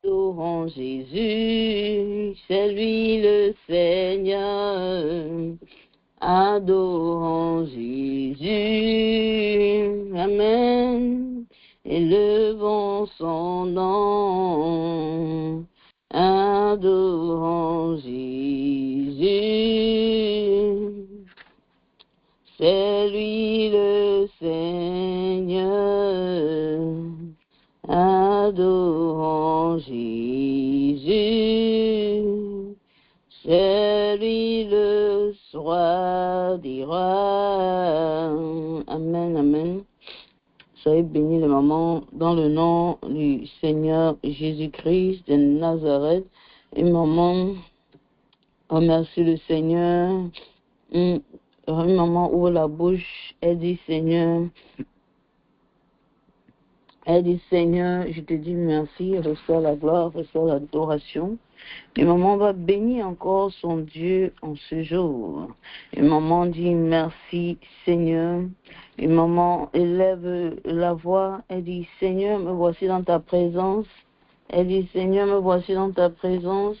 Adorons Jésus, c'est lui le Seigneur. Adorons Jésus, Amen. Élevons son nom. Adorons Jésus, c'est lui le Seigneur. Adorons Jésus, c'est lui le roi des rois. Amen, amen. Soyez bénis les mamans dans le nom du Seigneur Jésus-Christ de Nazareth. Et maman, remercie le Seigneur. Maman ouvre la bouche, elle dit Seigneur. Elle dit Seigneur, je te dis merci, reçois la gloire, reçois l'adoration. Et maman va bénir encore son Dieu en ce jour. Et maman dit merci Seigneur. Et maman élève la voix, elle dit Seigneur, me voici dans ta présence. Elle dit Seigneur, me voici dans ta présence.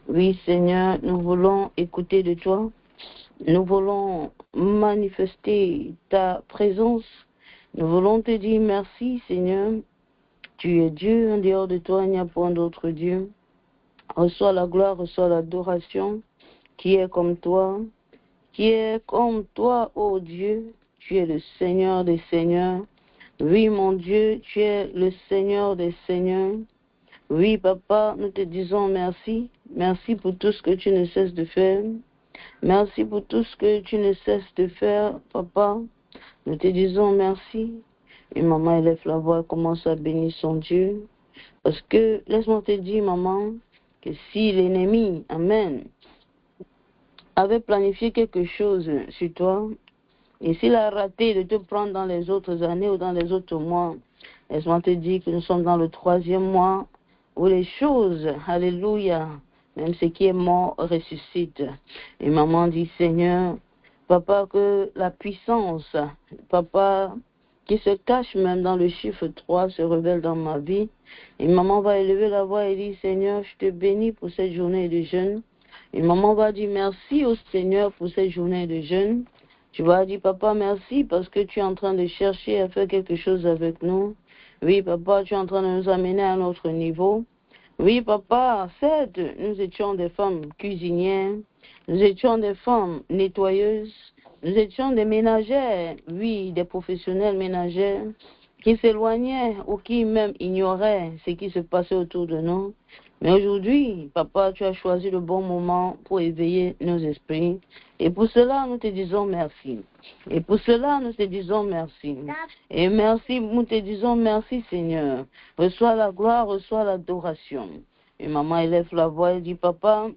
Oui Seigneur, nous voulons écouter de toi. Nous voulons manifester ta présence. Nous voulons te dire merci, Seigneur. Tu es Dieu, en dehors de toi, il n'y a point d'autre Dieu. Reçois la gloire, reçois l'adoration. Qui est comme toi? Qui est comme toi, ô Dieu? Tu es le Seigneur des Seigneurs. Oui, mon Dieu, tu es le Seigneur des Seigneurs. Oui, Papa, nous te disons merci. Merci pour tout ce que tu ne cesses de faire. Merci pour tout ce que tu ne cesses de faire, Papa. Nous te disons merci. Et maman élève la voix, commence à bénir son Dieu. Parce que, laisse-moi te dire, maman, que si l'ennemi, amen, avait planifié quelque chose sur toi, et s'il a raté de te prendre dans les autres années ou dans les autres mois, laisse-moi te dire que nous sommes dans le 3e mois où les choses, alléluia, même ce qui est mort ressuscite. Et maman dit, Seigneur, Papa, que la puissance, Papa, qui se cache même dans le chiffre 3 se révèle dans ma vie. Et maman va élever la voix et dire, Seigneur, je te bénis pour cette journée de jeûne. Et maman va dire merci au Seigneur pour cette journée de jeûne. Tu vas dire, Papa, merci parce que tu es en train de chercher à faire quelque chose avec nous. Oui, Papa, tu es en train de nous amener à un autre niveau. Oui, Papa, certes, nous étions des femmes cuisinières, nous étions des femmes nettoyeuses, nous étions des ménagères, oui, des professionnels ménagères qui s'éloignaient ou qui même ignoraient ce qui se passait autour de nous. Mais aujourd'hui, Papa, tu as choisi le bon moment pour éveiller nos esprits. Et pour cela, nous te disons merci. Et pour cela, nous te disons merci. Et merci, nous te disons merci, Seigneur. Reçois la gloire, reçois l'adoration. Et maman élève la voix et dit, Papa,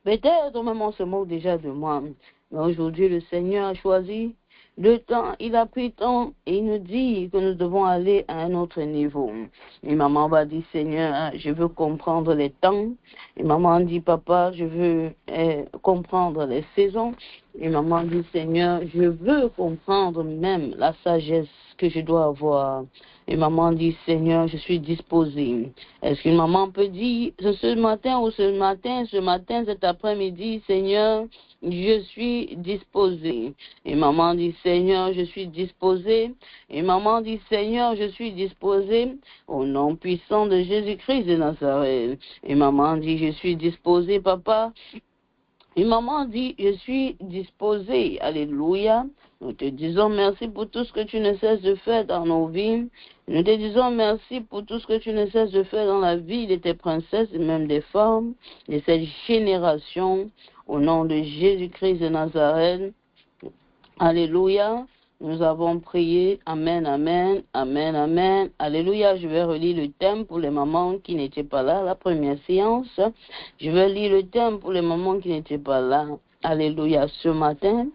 peut-être même on se moque déjà de moi. Mais aujourd'hui, le Seigneur a choisi le temps, il a pris temps et il nous dit que nous devons aller à un autre niveau. Et maman va dire, Seigneur, je veux comprendre les temps. Et maman dit, Papa, je veux comprendre les saisons. Et maman dit, Seigneur, je veux comprendre même la sagesse que je dois avoir. Et maman dit, Seigneur, je suis disposée. Est-ce qu'une maman peut dire, ce matin ou ce matin, cet après-midi, Seigneur, je suis disposée. Et maman dit, Seigneur, je suis disposée. Et maman dit, Seigneur, je suis disposée au nom puissant de Jésus-Christ de Nazareth. Et maman dit, je suis disposée, Papa. Et maman dit, je suis disposée. Alléluia. Nous te disons merci pour tout ce que tu ne cesses de faire dans nos vies. Nous te disons merci pour tout ce que tu ne cesses de faire dans la vie de tes princesses et même des femmes, de cette génération. Au nom de Jésus-Christ de Nazareth. Alléluia. Nous avons prié. Amen, amen, amen, amen. Alléluia. Je vais relire le thème pour les mamans qui n'étaient pas là, la première séance. Je vais lire le thème pour les mamans qui n'étaient pas là. Alléluia. Ce matin.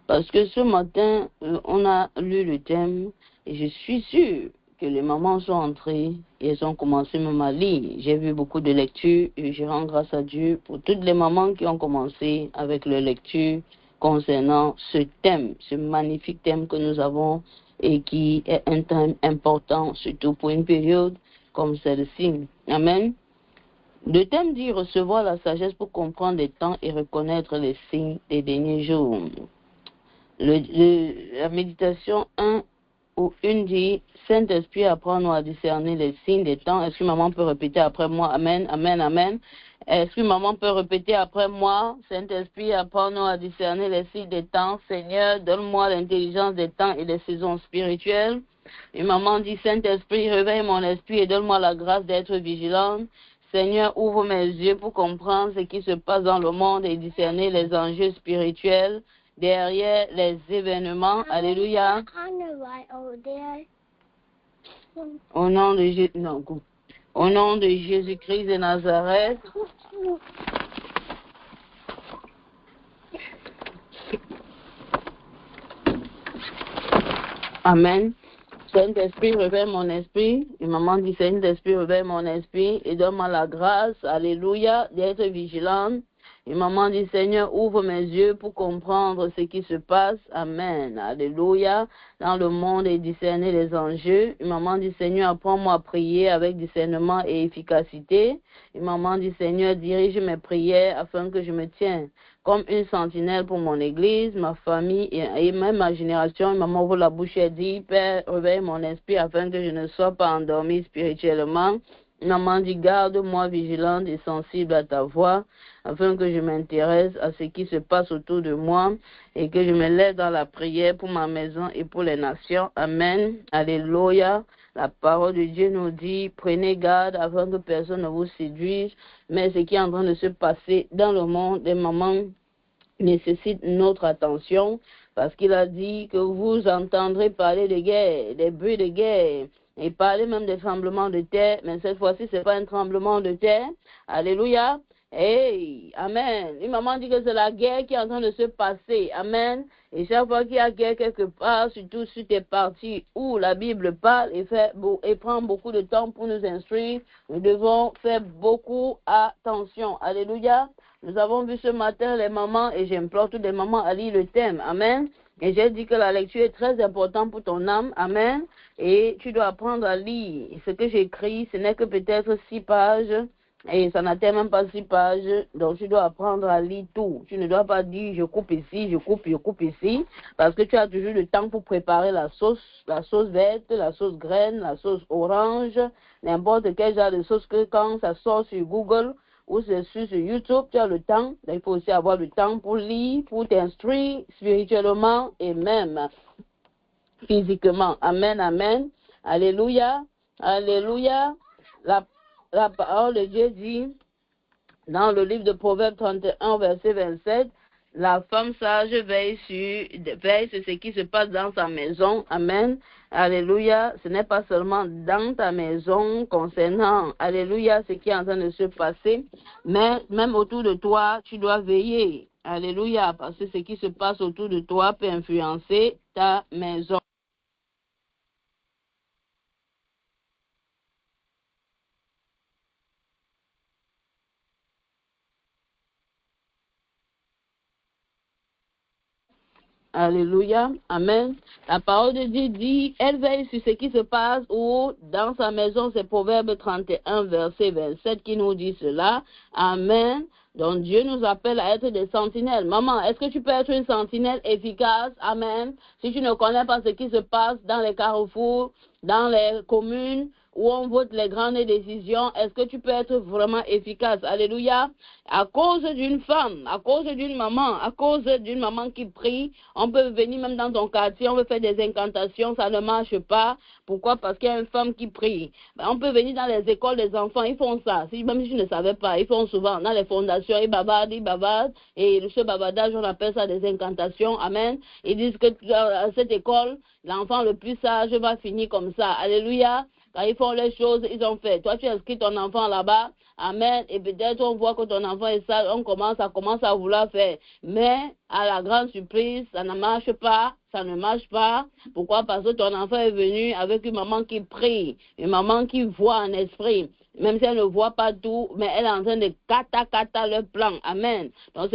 Parce que ce matin, on a lu le thème et je suis sûre que les mamans sont entrées et elles ont commencé même à lire. J'ai vu beaucoup de lectures et je rends grâce à Dieu pour toutes les mamans qui ont commencé avec leur lecture concernant ce thème, ce magnifique thème que nous avons et qui est un thème important, surtout pour une période comme celle-ci. Amen. Le thème dit recevoir la sagesse pour comprendre les temps et reconnaître les signes des derniers jours. La méditation 1 ou une dit Saint-Esprit, apprends-nous à discerner les signes des temps. Est-ce que maman peut répéter après moi? Amen, amen, amen. Est-ce que maman peut répéter après moi? Saint-Esprit, apprends-nous à discerner les signes des temps. Seigneur, donne-moi l'intelligence des temps et des saisons spirituelles. Et maman dit Saint-Esprit, réveille mon esprit et donne-moi la grâce d'être vigilante. Seigneur, ouvre mes yeux pour comprendre ce qui se passe dans le monde et discerner les enjeux spirituels derrière les événements. Alléluia. Au nom de au nom de Jésus-Christ de Nazareth. Amen. Saint-Esprit, réveille mon esprit. Et maman dit, Saint-Esprit, réveille mon esprit et donne-moi la grâce, alléluia, d'être vigilante. Et maman dit, Seigneur, ouvre mes yeux pour comprendre ce qui se passe. Amen. Alléluia. Dans le monde et discerner les enjeux. Et maman dit, Seigneur, apprends-moi à prier avec discernement et efficacité. Et maman dit, Seigneur, dirige mes prières afin que je me tienne comme une sentinelle pour mon église, ma famille et même ma génération. Maman ouvre la bouche et dit, Père, réveille mon esprit afin que je ne sois pas endormi spirituellement. Maman dit, garde-moi vigilante et sensible à ta voix, afin que je m'intéresse à ce qui se passe autour de moi et que je me lève dans la prière pour ma maison et pour les nations. Amen. Alléluia. La parole de Dieu nous dit, prenez garde afin que personne ne vous séduise, mais ce qui est en train de se passer dans le monde des mamans nécessite notre attention, parce qu'il a dit que vous entendrez parler de guerre, des bruits de guerre, et parler même des tremblements de terre, mais cette fois-ci, ce n'est pas un tremblement de terre. Alléluia. Hey, amen. Une maman dit que c'est la guerre qui est en train de se passer. Amen. Et chaque fois qu'il y a guerre quelque part, surtout sur tes parties où la Bible parle et prend beaucoup de temps pour nous instruire, nous devons faire beaucoup attention. Alléluia. Nous avons vu ce matin les mamans, et j'implore toutes les mamans à lire le thème. Amen. Et j'ai dit que la lecture est très importante pour ton âme. Amen. Et tu dois apprendre à lire. Ce que j'écris, ce n'est que peut-être 6 pages. Et ça n'atteint même pas 6 pages. Donc tu dois apprendre à lire tout. Tu ne dois pas dire je coupe ici, je coupe ici. Parce que tu as toujours le temps pour préparer la sauce verte, la sauce graine, la sauce orange, n'importe quel genre de sauce que quand ça sort sur Google ou c'est sur YouTube, tu as le temps. Il faut aussi avoir le temps pour lire, pour t'instruire spirituellement et même physiquement. Amen, amen. Alléluia, alléluia. La parole de Dieu dit, dans le livre de Proverbes 31, verset 27, la femme sage veille sur ce qui se passe dans sa maison. Amen. Alléluia. Ce n'est pas seulement dans ta maison concernant, alléluia, ce qui est en train de se passer, mais même autour de toi, tu dois veiller. Alléluia. Parce que ce qui se passe autour de toi peut influencer ta maison. Alléluia. Amen. La parole de Dieu dit, elle veille sur ce qui se passe ou dans sa maison. C'est Proverbe 31, verset 27 qui nous dit cela. Amen. Donc Dieu nous appelle à être des sentinelles. Maman, est-ce que tu peux être une sentinelle efficace? Amen. Si tu ne connais pas ce qui se passe dans les carrefours, dans les communes, où on vote les grandes décisions, est-ce que tu peux être vraiment efficace? Alléluia. À cause d'une femme, à cause d'une maman qui prie, on peut venir même dans ton quartier, on veut faire des incantations, ça ne marche pas. Pourquoi? Parce qu'il y a une femme qui prie. On peut venir dans les écoles des enfants, ils font ça. Même si je ne savais pas, ils font souvent dans les fondations, ils bavardent, et ce bavardage, on appelle ça des incantations. Amen. Ils disent que à cette école, l'enfant le plus sage va finir comme ça. Alléluia. Quand ils font les choses, ils ont fait. Toi, tu inscris ton enfant là-bas. Amen. Et peut-être on voit que ton enfant est sale, on commence à vouloir faire. Mais, à la grande surprise, ça ne marche pas. Ça ne marche pas. Pourquoi? Parce que ton enfant est venu avec une maman qui prie, une maman qui voit en esprit. Même si elle ne voit pas tout, mais elle est en train de kata le plan. Amen. Donc,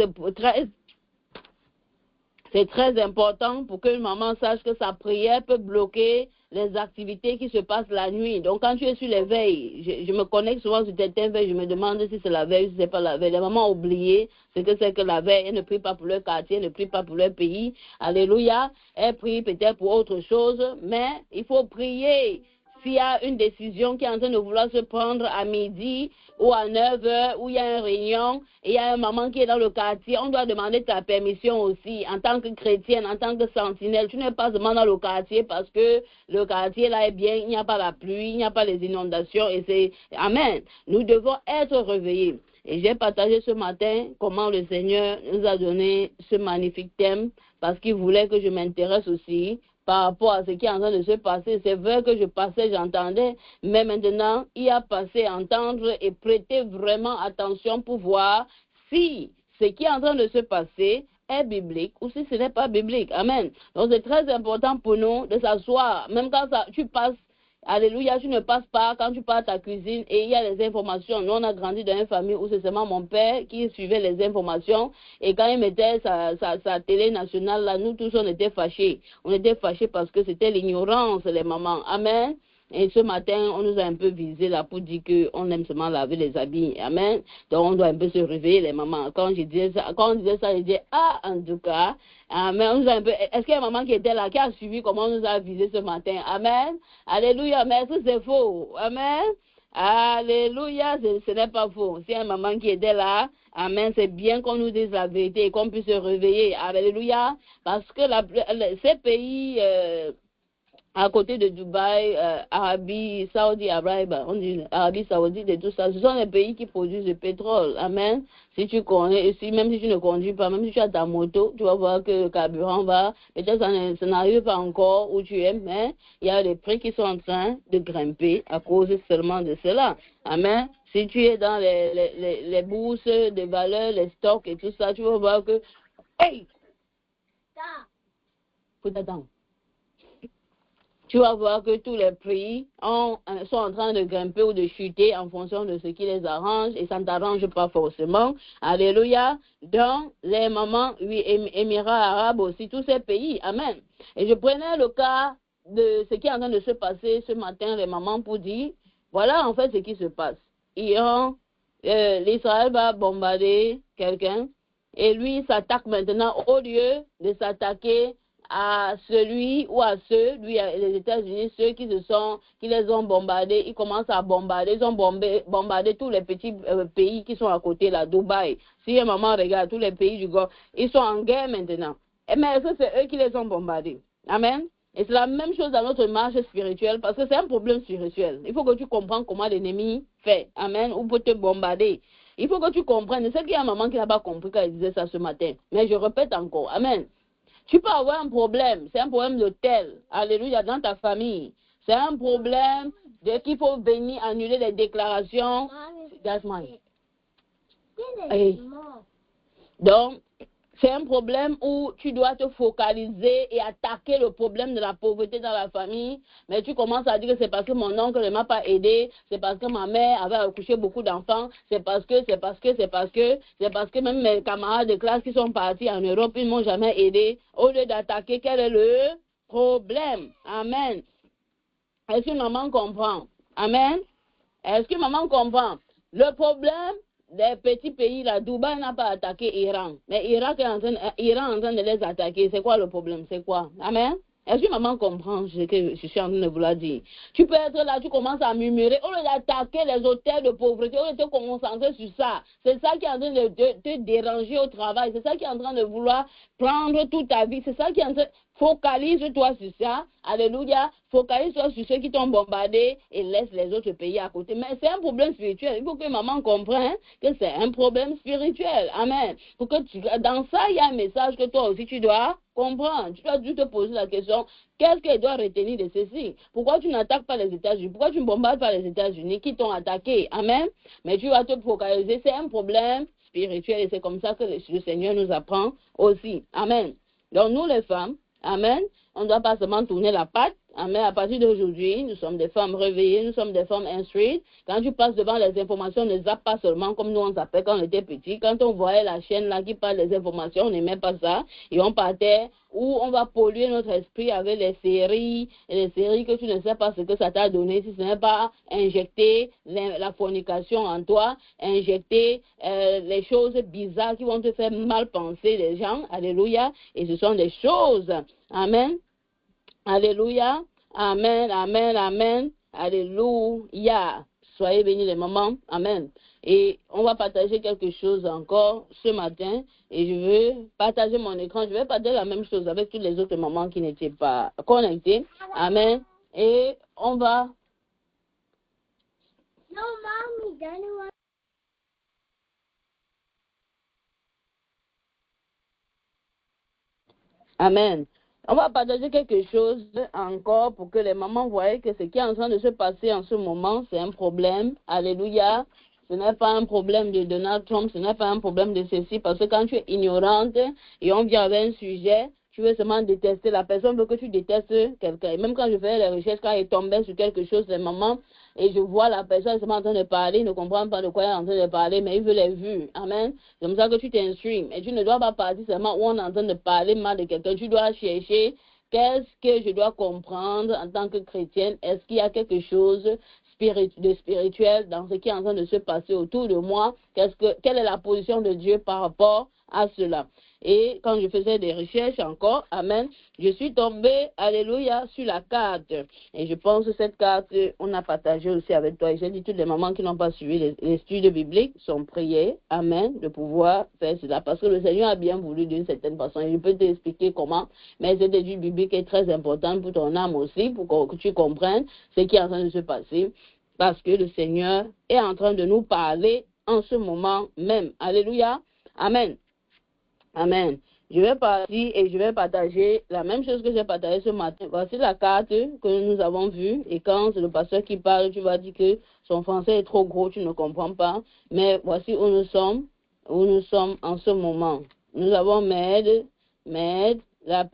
C'est très important pour que une maman sache que sa prière peut bloquer les activités qui se passent la nuit. Donc, quand tu es sur les veilles, je me connecte souvent sur certaines veilles, je me demande si c'est la veille ou si c'est pas la veille. Les mamans ont oublié ce que c'est que la veille. Elles ne prient pas pour leur quartier, elles ne prient pas pour leur pays. Alléluia. Elles prient peut-être pour autre chose, mais il faut prier. S'il y a une décision qui est en train de vouloir se prendre à midi ou à 9 heures, où il y a une réunion et il y a une maman qui est dans le quartier, on doit demander ta permission aussi en tant que chrétienne, en tant que sentinelle. Tu n'es pas seulement dans le quartier parce que le quartier là est bien, il n'y a pas la pluie, il n'y a pas les inondations et c'est... Amen. Nous devons être réveillés. Et j'ai partagé ce matin comment le Seigneur nous a donné ce magnifique thème parce qu'il voulait que je m'intéresse aussi par rapport à ce qui est en train de se passer. C'est vrai que je passais, j'entendais, mais maintenant, il y a passé à entendre et prêter vraiment attention pour voir si ce qui est en train de se passer est biblique ou si ce n'est pas biblique. Amen. Donc, c'est très important pour nous de s'asseoir, même quand tu passes. Alléluia, tu ne passes pas quand tu pars à ta cuisine et il y a les informations. Nous, on a grandi dans une famille où c'est seulement mon père qui suivait les informations et quand il mettait sa télé nationale là, nous tous on était fâchés. On était fâchés parce que c'était l'ignorance, les mamans. Amen. Et ce matin, on nous a un peu visé là pour dire qu'on aime seulement laver les habits. Amen. Donc, on doit un peu se réveiller, les mamans. Quand on disait ça, je disais, ah, en tout cas, amen. On nous a un peu, est-ce qu'il y a une maman qui était là, qui a suivi comment on nous a visé ce matin? Amen. Alléluia. Mais est-ce que c'est faux? Amen. Alléluia. Ce n'est pas faux. S'il y a une maman qui était là, amen, c'est bien qu'on nous dise la vérité et qu'on puisse se réveiller. Alléluia. Parce que ces pays, à côté de Dubaï, Arabie Saoudite, on dit Arabie Saoudite et tout ça, ce sont les pays qui produisent du pétrole. Amen. Si tu connais, même si tu ne conduis pas, même si tu as ta moto, tu vas voir que le carburant va, peut-être ça n'arrive pas encore où tu es, mais il y a les prix qui sont en train de grimper à cause seulement de cela. Amen. Si tu es dans les bourses de valeurs, les stocks et tout ça, tu vas voir que, hey! Faut t'attendre. Tu vas voir que tous les prix sont en train de grimper ou de chuter en fonction de ce qui les arrange et ça ne t'arrange pas forcément. Alléluia. Donc, les mamans, oui, Émirats arabes aussi, tous ces pays. Amen. Et je prenais le cas de ce qui est en train de se passer ce matin, les mamans, pour dire, voilà en fait ce qui se passe. L'Israël va bombarder quelqu'un et lui s'attaque maintenant au lieu de s'attaquer à celui ou à ceux, les États-Unis, ceux qui les ont bombardés, ils commencent à bombarder, ils ont bombardé tous les petits pays qui sont à côté, là, Dubaï. Si un maman regarde tous les pays du Golfe, ils sont en guerre maintenant. Mais est-ce que c'est eux qui les ont bombardés? Amen. Et c'est la même chose dans notre marche spirituelle, parce que c'est un problème spirituel. Il faut que tu comprennes comment l'ennemi fait. Amen. Ou peut te bombarder. Il faut que tu comprennes. C'est qu'il y a un maman qui n'a pas compris quand elle disait ça ce matin. Mais je répète encore. Amen. Tu peux avoir un problème, c'est un problème de tel, alléluia, dans ta famille. C'est un problème de qu'il faut venir annuler les déclarations. That's mine. Hey. Donc, c'est un problème où tu dois te focaliser et attaquer le problème de la pauvreté dans la famille. Mais tu commences à dire que c'est parce que mon oncle ne m'a pas aidé, c'est parce que ma mère avait accouché beaucoup d'enfants, c'est parce que même mes camarades de classe qui sont partis en Europe, ils ne m'ont jamais aidé. Au lieu d'attaquer, quel est le problème? Amen. Est-ce que maman comprend? Amen. Est-ce que maman comprend? Le problème des petits pays, là, Dubaï n'a pas attaqué Iran. Mais Iran est en train de les attaquer. C'est quoi le problème? C'est quoi? Amen? Est-ce que maman comprend ce que je suis en train de vouloir dire? Tu peux être là, tu commences à murmurer. Au lieu d'attaquer les hôtels de pauvreté, au lieu de te concentrer sur ça. C'est ça qui est en train de te déranger au travail. C'est ça qui est en train de vouloir prendre toute ta vie. C'est ça qui est en train... Focalise-toi sur ça. Alléluia. Focalise-toi sur ceux qui t'ont bombardé et laisse les autres pays à côté. Mais c'est un problème spirituel. Il faut que maman comprenne que c'est un problème spirituel. Amen. Pour que dans ça, il y a un message que toi aussi tu dois comprendre. Tu dois juste te poser la question, qu'est-ce qu'elle doit retenir de ceci? Pourquoi tu n'attaques pas les États-Unis? Pourquoi tu ne bombardes pas les États-Unis qui t'ont attaqué? Amen. Mais tu vas te focaliser. C'est un problème spirituel et c'est comme ça que le Seigneur nous apprend aussi. Amen. Donc nous les femmes, amen, on ne doit pas seulement tourner la patte, Amen. À partir d'aujourd'hui, nous sommes des femmes réveillées, nous sommes des femmes instruites. Quand tu passes devant les informations, ne zappe pas seulement comme nous on zappait quand on était petits. Quand on voyait la chaîne là qui parle des informations, on n'aimait pas ça. Et on partait où on va polluer notre esprit avec les séries que tu ne sais pas ce que ça t'a donné, si ce n'est pas injecter la fornication en toi, injecter les choses bizarres qui vont te faire mal penser les gens. Alléluia. Et ce sont des choses. Amen. Alléluia. Amen, amen, amen. Alléluia. Soyez bénis les mamans. Amen. Et on va partager quelque chose encore ce matin. Et je veux partager mon écran. Je vais partager la même chose avec toutes les autres mamans qui n'étaient pas connectées. Amen. Et on va... No, mommy, Daddy wants... Amen. On va partager quelque chose encore pour que les mamans voient que ce qui est en train de se passer en ce moment, c'est un problème. Alléluia. Ce n'est pas un problème de Donald Trump, ce n'est pas un problème de ceci, parce que quand tu es ignorante et on vient avec un sujet, tu veux seulement détester. La personne veut que tu détestes quelqu'un. Et même quand je faisais les recherches, quand il tombait sur quelque chose, les mamans, et je vois la personne seulement en train de parler, il ne comprend pas de quoi elle est en train de parler, mais il veut les vues. Amen. C'est comme ça que tu t'instruis. Et tu ne dois pas partir seulement où on est en train de parler mal de quelqu'un. Tu dois chercher qu'est-ce que je dois comprendre en tant que chrétienne. Est-ce qu'il y a quelque chose de spirituel dans ce qui est en train de se passer autour de moi? Quelle est la position de Dieu par rapport à cela? Et quand je faisais des recherches encore, amen, je suis tombée, alléluia, sur la carte. Et je pense que cette carte, on a partagé aussi avec toi. Et j'ai dit, toutes les mamans qui n'ont pas suivi les études bibliques sont priées, amen, de pouvoir faire cela. Parce que le Seigneur a bien voulu d'une certaine façon. Et je peux t'expliquer comment. Mais cette étude biblique est très importante pour ton âme aussi, pour que tu comprennes ce qui est en train de se passer. Parce que le Seigneur est en train de nous parler en ce moment même. Alléluia. Amen. Amen. Je vais partir et je vais partager la même chose que j'ai partagée ce matin. Voici la carte que nous avons vue. Et quand c'est le pasteur qui parle, tu vas dire que son français est trop gros, tu ne comprends pas. Mais voici où nous sommes en ce moment. Nous avons Med, la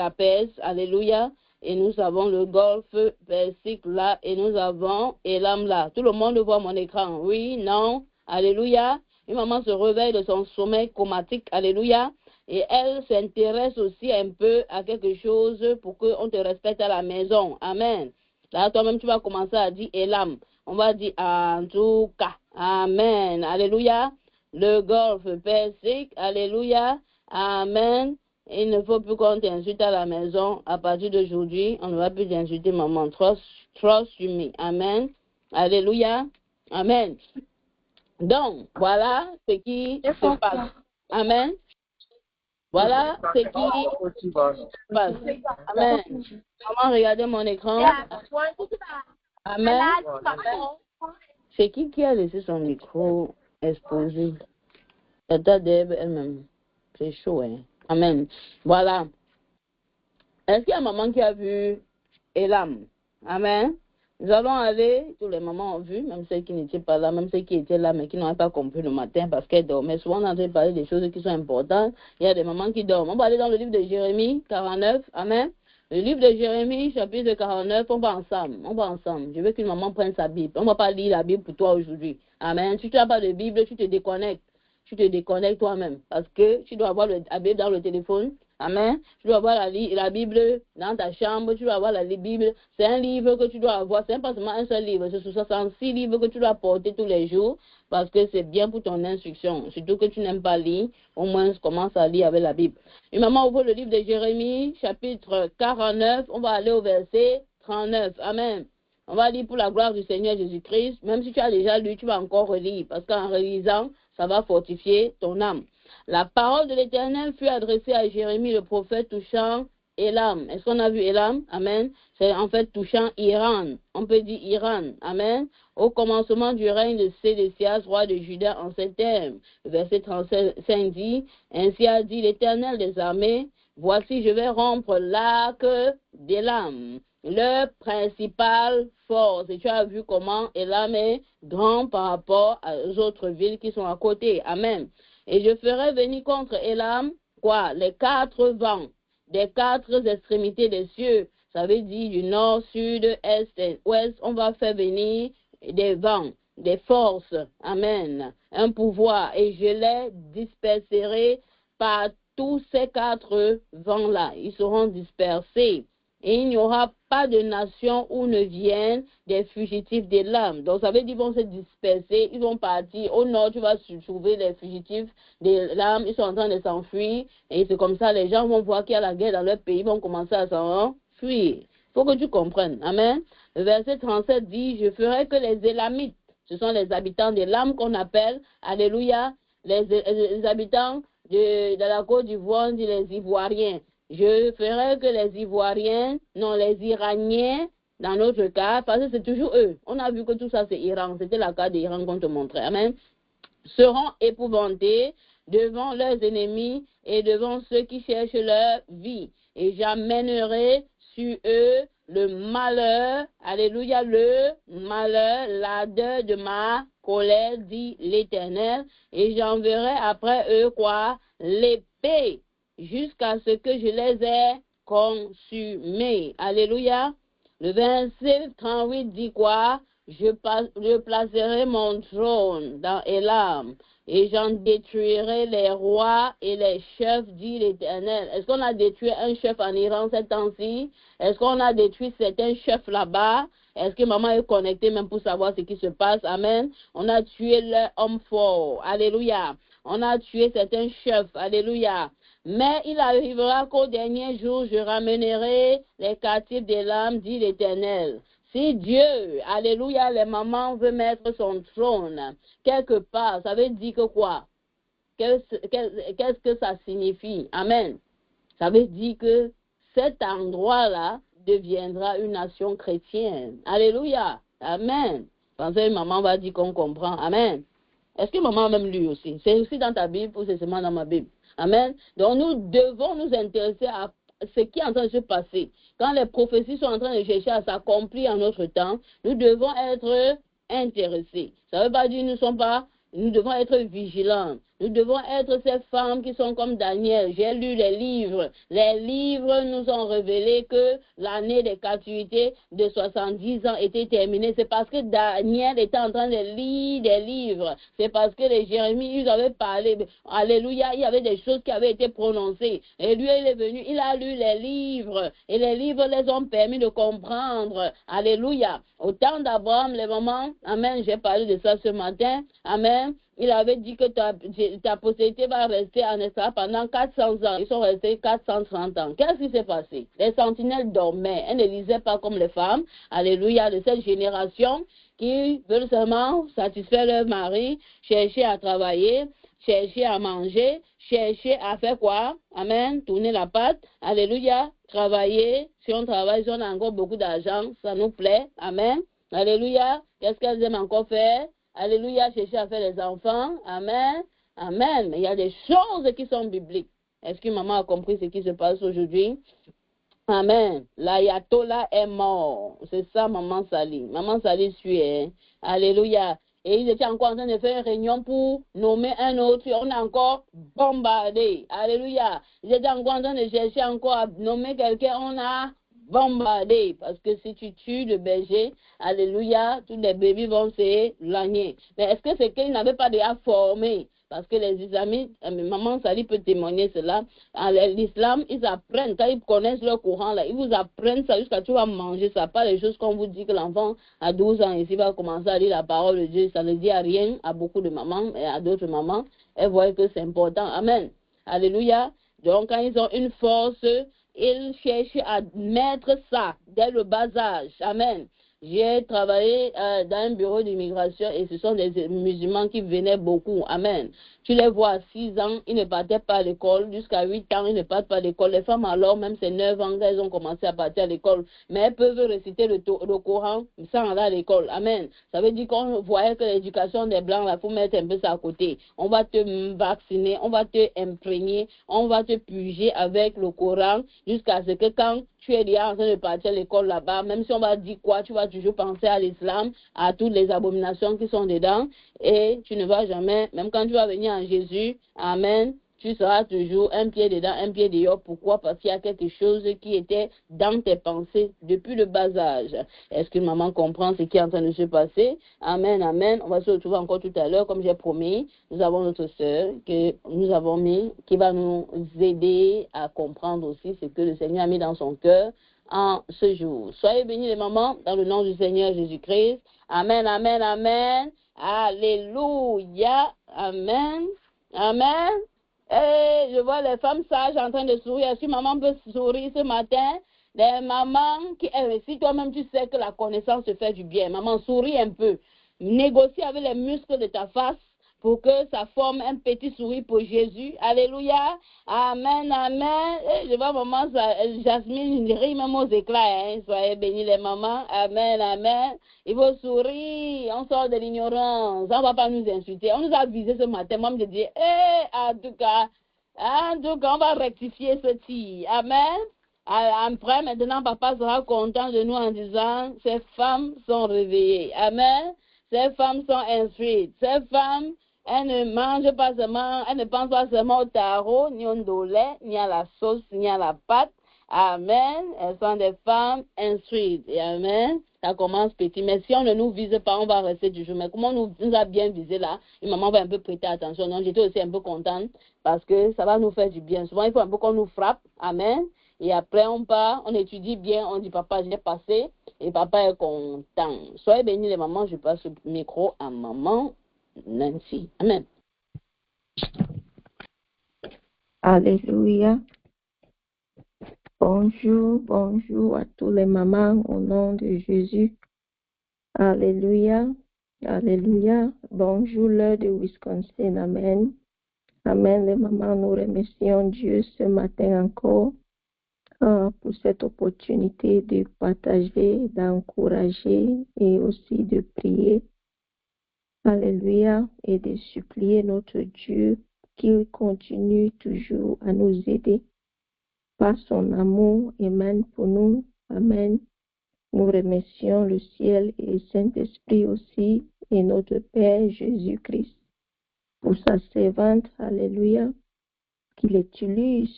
Perse, alléluia. Et nous avons le golfe Persique là. Et nous avons Elam là. Tout le monde voit mon écran. Oui, non, alléluia. Une maman se réveille de son sommeil chromatique, alléluia, et elle s'intéresse aussi un peu à quelque chose pour qu'on te respecte à la maison. Amen. Là, toi-même, tu vas commencer à dire Elam. On va dire en tout cas. Amen. Alléluia. Le golfe persique, alléluia. Amen. Il ne faut plus qu'on t'insulte à la maison. À partir d'aujourd'hui, on ne va plus t'insulter, maman. Trust me. Amen. Alléluia. Amen. Donc, voilà ce qui se passe. Amen. Voilà ce qui se passe. Amen. Maman, regardez mon écran. Amen. C'est qui a laissé son micro exposé? Tata Deb elle-même. C'est chaud, hein. Amen. Voilà. Est-ce qu'il y a maman qui a vu Elam? Amen. Nous allons aller, tous les mamans ont vu, même celles qui n'étaient pas là, même celles qui étaient là, mais qui n'ont pas compris le matin parce qu'elles dormaient. Souvent, on est en train de parler des choses qui sont importantes. Il y a des mamans qui dorment. On va aller dans le livre de Jérémie 49. Amen. Le livre de Jérémie, chapitre 49, on va ensemble. Je veux qu'une maman prenne sa Bible. On ne va pas lire la Bible pour toi aujourd'hui. Amen. Si tu n'as pas de Bible, tu te déconnectes. Tu te déconnectes toi-même parce que tu dois avoir la Bible dans le téléphone. Amen. Tu dois avoir la Bible dans ta chambre. Tu dois avoir la Bible. C'est un livre que tu dois avoir. Ce n'est pas seulement un seul livre. C'est 66 livres que tu dois porter tous les jours parce que c'est bien pour ton instruction. Surtout que tu n'aimes pas lire. Au moins, commence à lire avec la Bible. Une maman ouvre le livre de Jérémie, chapitre 49. On va aller au verset 39. Amen. On va lire pour la gloire du Seigneur Jésus-Christ. Même si tu as déjà lu, tu vas encore relire parce qu'en relisant, ça va fortifier ton âme. La parole de l'Éternel fut adressée à Jérémie le prophète touchant Elam. Est-ce qu'on a vu Elam? Amen. C'est en fait touchant Iran. On peut dire Iran. Amen. Au commencement du règne de Sédécias, roi de Juda, en ces termes. Le verset 35 dit, ainsi a dit l'Éternel des armées, voici je vais rompre l'arc d'Elam, le principal force. Et tu as vu comment Elam est grand par rapport aux autres villes qui sont à côté. Amen. Et je ferai venir contre Elam, quoi? Les 4 vents, des 4 extrémités des cieux, Ça veut dire du nord, sud, est et ouest. On va faire venir des vents, des forces. Amen. Un pouvoir. Et je les disperserai par tous ces 4 vents-là. Ils seront dispersés. Et il n'y aura pas de nation où ne viennent des fugitifs des lames. Donc, ça veut dire qu'ils vont se disperser, ils vont partir. Au nord, tu vas trouver les fugitifs des lames, ils sont en train de s'enfuir. Et c'est comme ça, les gens vont voir qu'il y a la guerre dans leur pays, ils vont commencer à s'enfuir. Il faut que tu comprennes. Amen. Le verset 37 dit, je ferai que les Élamites, ce sont les habitants des lames qu'on appelle, alléluia, les habitants de la Côte d'Ivoire, dit les Ivoiriens. Je ferai que les Ivoiriens, non, les Iraniens, dans notre cas, parce que c'est toujours eux. On a vu que tout ça, c'est Iran. C'était la carte d'Iran qu'on te montrait. Amen. Seront épouvantés devant leurs ennemis et devant ceux qui cherchent leur vie. Et j'amènerai sur eux le malheur, alléluia, le malheur, l'ardeur de ma colère, dit l'Éternel. Et j'enverrai après eux quoi? L'épée, jusqu'à ce que je les ai consumés. Alléluia. Le verset 38 dit quoi? Je placerai mon trône dans Élam et j'en détruirai les rois et les chefs, dit l'Éternel. Est-ce qu'on a détruit un chef en Iran ces temps-ci? Est-ce qu'on a détruit certains chefs là-bas? Est-ce que maman est connectée même pour savoir ce qui se passe? Amen. On a tué leurs hommes forts. Alléluia. On a tué certains chefs. Alléluia. Mais il arrivera qu'au dernier jour, je ramènerai les captifs des lames, dit l'Éternel. Si Dieu, alléluia, les mamans veut mettre son trône quelque part, ça veut dire que quoi? Qu'est-ce que ça signifie? Amen. Ça veut dire que cet endroit-là deviendra une nation chrétienne. Alléluia. Amen. Pensez, maman va dire qu'on comprend. Amen. Est-ce que maman a même lu aussi? C'est aussi dans ta Bible ou c'est seulement dans ma Bible? Amen. Donc nous devons nous intéresser à ce qui est en train de se passer. Quand les prophéties sont en train de chercher à s'accomplir en notre temps, nous devons être intéressés. Ça ne veut pas dire que nous devons être vigilants. Nous devons être ces femmes qui sont comme Daniel. J'ai lu les livres. Les livres nous ont révélé que l'année des captivités de 70 ans était terminée. C'est parce que Daniel était en train de lire des livres. C'est parce que les Jérémie, ils avaient parlé. Alléluia, il y avait des choses qui avaient été prononcées. Et lui, il est venu, il a lu les livres. Et les livres les ont permis de comprendre. Alléluia. Au temps d'Abraham, les mamans, amen, j'ai parlé de ça ce matin. Amen. Il avait dit que ta postérité va rester en esclavage pendant 400 ans. Ils sont restés 430 ans. Qu'est-ce qui s'est passé? Les sentinelles dormaient. Elles ne lisaient pas comme les femmes. Alléluia, de cette génération qui veulent seulement satisfaire leur mari, chercher à travailler, chercher à manger, chercher à faire quoi? Amen. Tourner la patte. Alléluia. Travailler. Si on travaille, si on a encore beaucoup d'argent, ça nous plaît. Amen. Alléluia. Qu'est-ce qu'elles aiment encore faire? Alléluia, chercher à faire les enfants. Amen. Amen. Mais il y a des choses qui sont bibliques. Est-ce que maman a compris ce qui se passe aujourd'hui? Amen. L'ayatollah est mort. C'est ça, maman Sali. Maman Sali suit. Hein? Alléluia. Et ils étaient encore en train de faire une réunion pour nommer un autre. On a encore bombardé. Alléluia. Ils étaient encore en train de chercher encore à nommer quelqu'un. On a bombardé. Parce que si tu tues le berger, alléluia, tous les bébés vont s'éloigner. Mais est-ce que c'est qu'ils n'avaient pas déjà formé? Parce que les islamites, maman Sali peut témoigner cela, l'islam, ils apprennent, quand ils connaissent leur courant, là, ils vous apprennent ça jusqu'à tu vas manger ça. Pas les choses qu'on vous dit que l'enfant à 12 ans ici va commencer à lire la parole de Dieu. Ça ne dit à rien à beaucoup de mamans et à d'autres mamans. Elles voient que c'est important. Amen. Alléluia. Donc quand ils ont une force, ils cherchent à mettre ça dès le bas âge. Amen. J'ai travaillé dans un bureau d'immigration et ce sont des musulmans qui venaient beaucoup. Amen. Tu les vois à 6 ans, ils ne partaient pas à l'école. Jusqu'à 8 ans, ils ne partent pas à l'école. Les femmes alors, même c'est 9 ans qu'elles ont commencé à partir à l'école. Mais elles peuvent réciter le Coran sans aller à l'école. Amen. Ça veut dire qu'on voyait que l'éducation des Blancs, il faut mettre un peu ça à côté. On va te vacciner, on va te imprégner, on va te puger avec le Coran jusqu'à ce que quand tu es déjà en train de partir à l'école là-bas, même si on va dire quoi, tu vas toujours penser à l'islam, à toutes les abominations qui sont dedans, et tu ne vas jamais, même quand tu vas venir en Jésus, amen, tu seras toujours un pied dedans, un pied dehors. Pourquoi? Parce qu'il y a quelque chose qui était dans tes pensées depuis le bas âge. Est-ce que maman comprend ce qui est en train de se passer? Amen, amen. On va se retrouver encore tout à l'heure, comme j'ai promis. Nous avons notre sœur que nous avons mis, qui va nous aider à comprendre aussi ce que le Seigneur a mis dans son cœur en ce jour. Soyez bénis les mamans, dans le nom du Seigneur Jésus-Christ. Amen, amen, amen. Alléluia. Amen. Amen. Et je vois les femmes sages en train de sourire. Est-ce que maman peut sourire ce matin? Les mamans qui, si toi-même tu sais que la connaissance te fait du bien, maman, souris un peu. Négocie avec les muscles de ta face pour que ça forme un petit sourire pour Jésus. Alléluia. Amen, amen. Et je vois maman Jasmine rit même aux éclats. Hein. Soyez bénis les mamans. Amen, amen. Il faut sourire. On sort de l'ignorance. On ne va pas nous insulter. On nous a visé ce matin. Moi, je dis, en tout cas, on va rectifier ce tir. Amen. Après, maintenant, papa sera content de nous en disant, ces femmes sont réveillées. Amen. Ces femmes sont instruites. Ces femmes, elles ne mangent pas seulement, elles ne pensent pas seulement au tarot, ni au ndolé, ni à la sauce, ni à la pâte. Amen. Elles sont des femmes instruites. Et amen. Ça commence petit. Mais si on ne nous vise pas, on va rester toujours. Mais comment on nous a bien visé là, et maman va un peu prêter attention. Donc, j'étais aussi un peu contente parce que ça va nous faire du bien. Souvent, il faut un peu qu'on nous frappe. Amen. Et après, on part, on étudie bien, on dit, papa, j'ai passé, et papa est content. Soyez bénis les mamans, je passe le micro à maman Nancy. Amen. Alléluia. Bonjour, bonjour à tous les mamans au nom de Jésus. Alléluia. Alléluia. Bonjour l'heure de Wisconsin. Amen. Amen. Les mamans, nous remercions Dieu ce matin encore pour cette opportunité de partager, d'encourager et aussi de prier. Alléluia. Et de supplier notre Dieu qu'il continue toujours à nous aider par son amour et même pour nous. Amen. Nous remercions le ciel et le Saint-Esprit aussi et notre Père Jésus-Christ pour sa servante. Alléluia. Qu'il utilise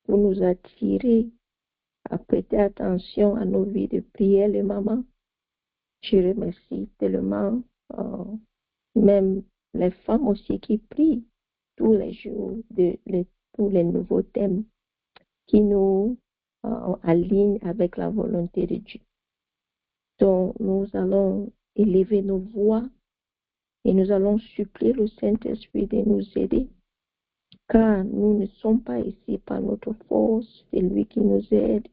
pour nous attirer à prêter attention à nos vies de prière, les mamans. Je remercie tellement même les femmes aussi qui prient tous les jours tous les nouveaux thèmes qui nous alignent avec la volonté de Dieu. Donc, nous allons élever nos voix et nous allons supplier le Saint-Esprit de nous aider, car nous ne sommes pas ici par notre force, c'est lui qui nous aide.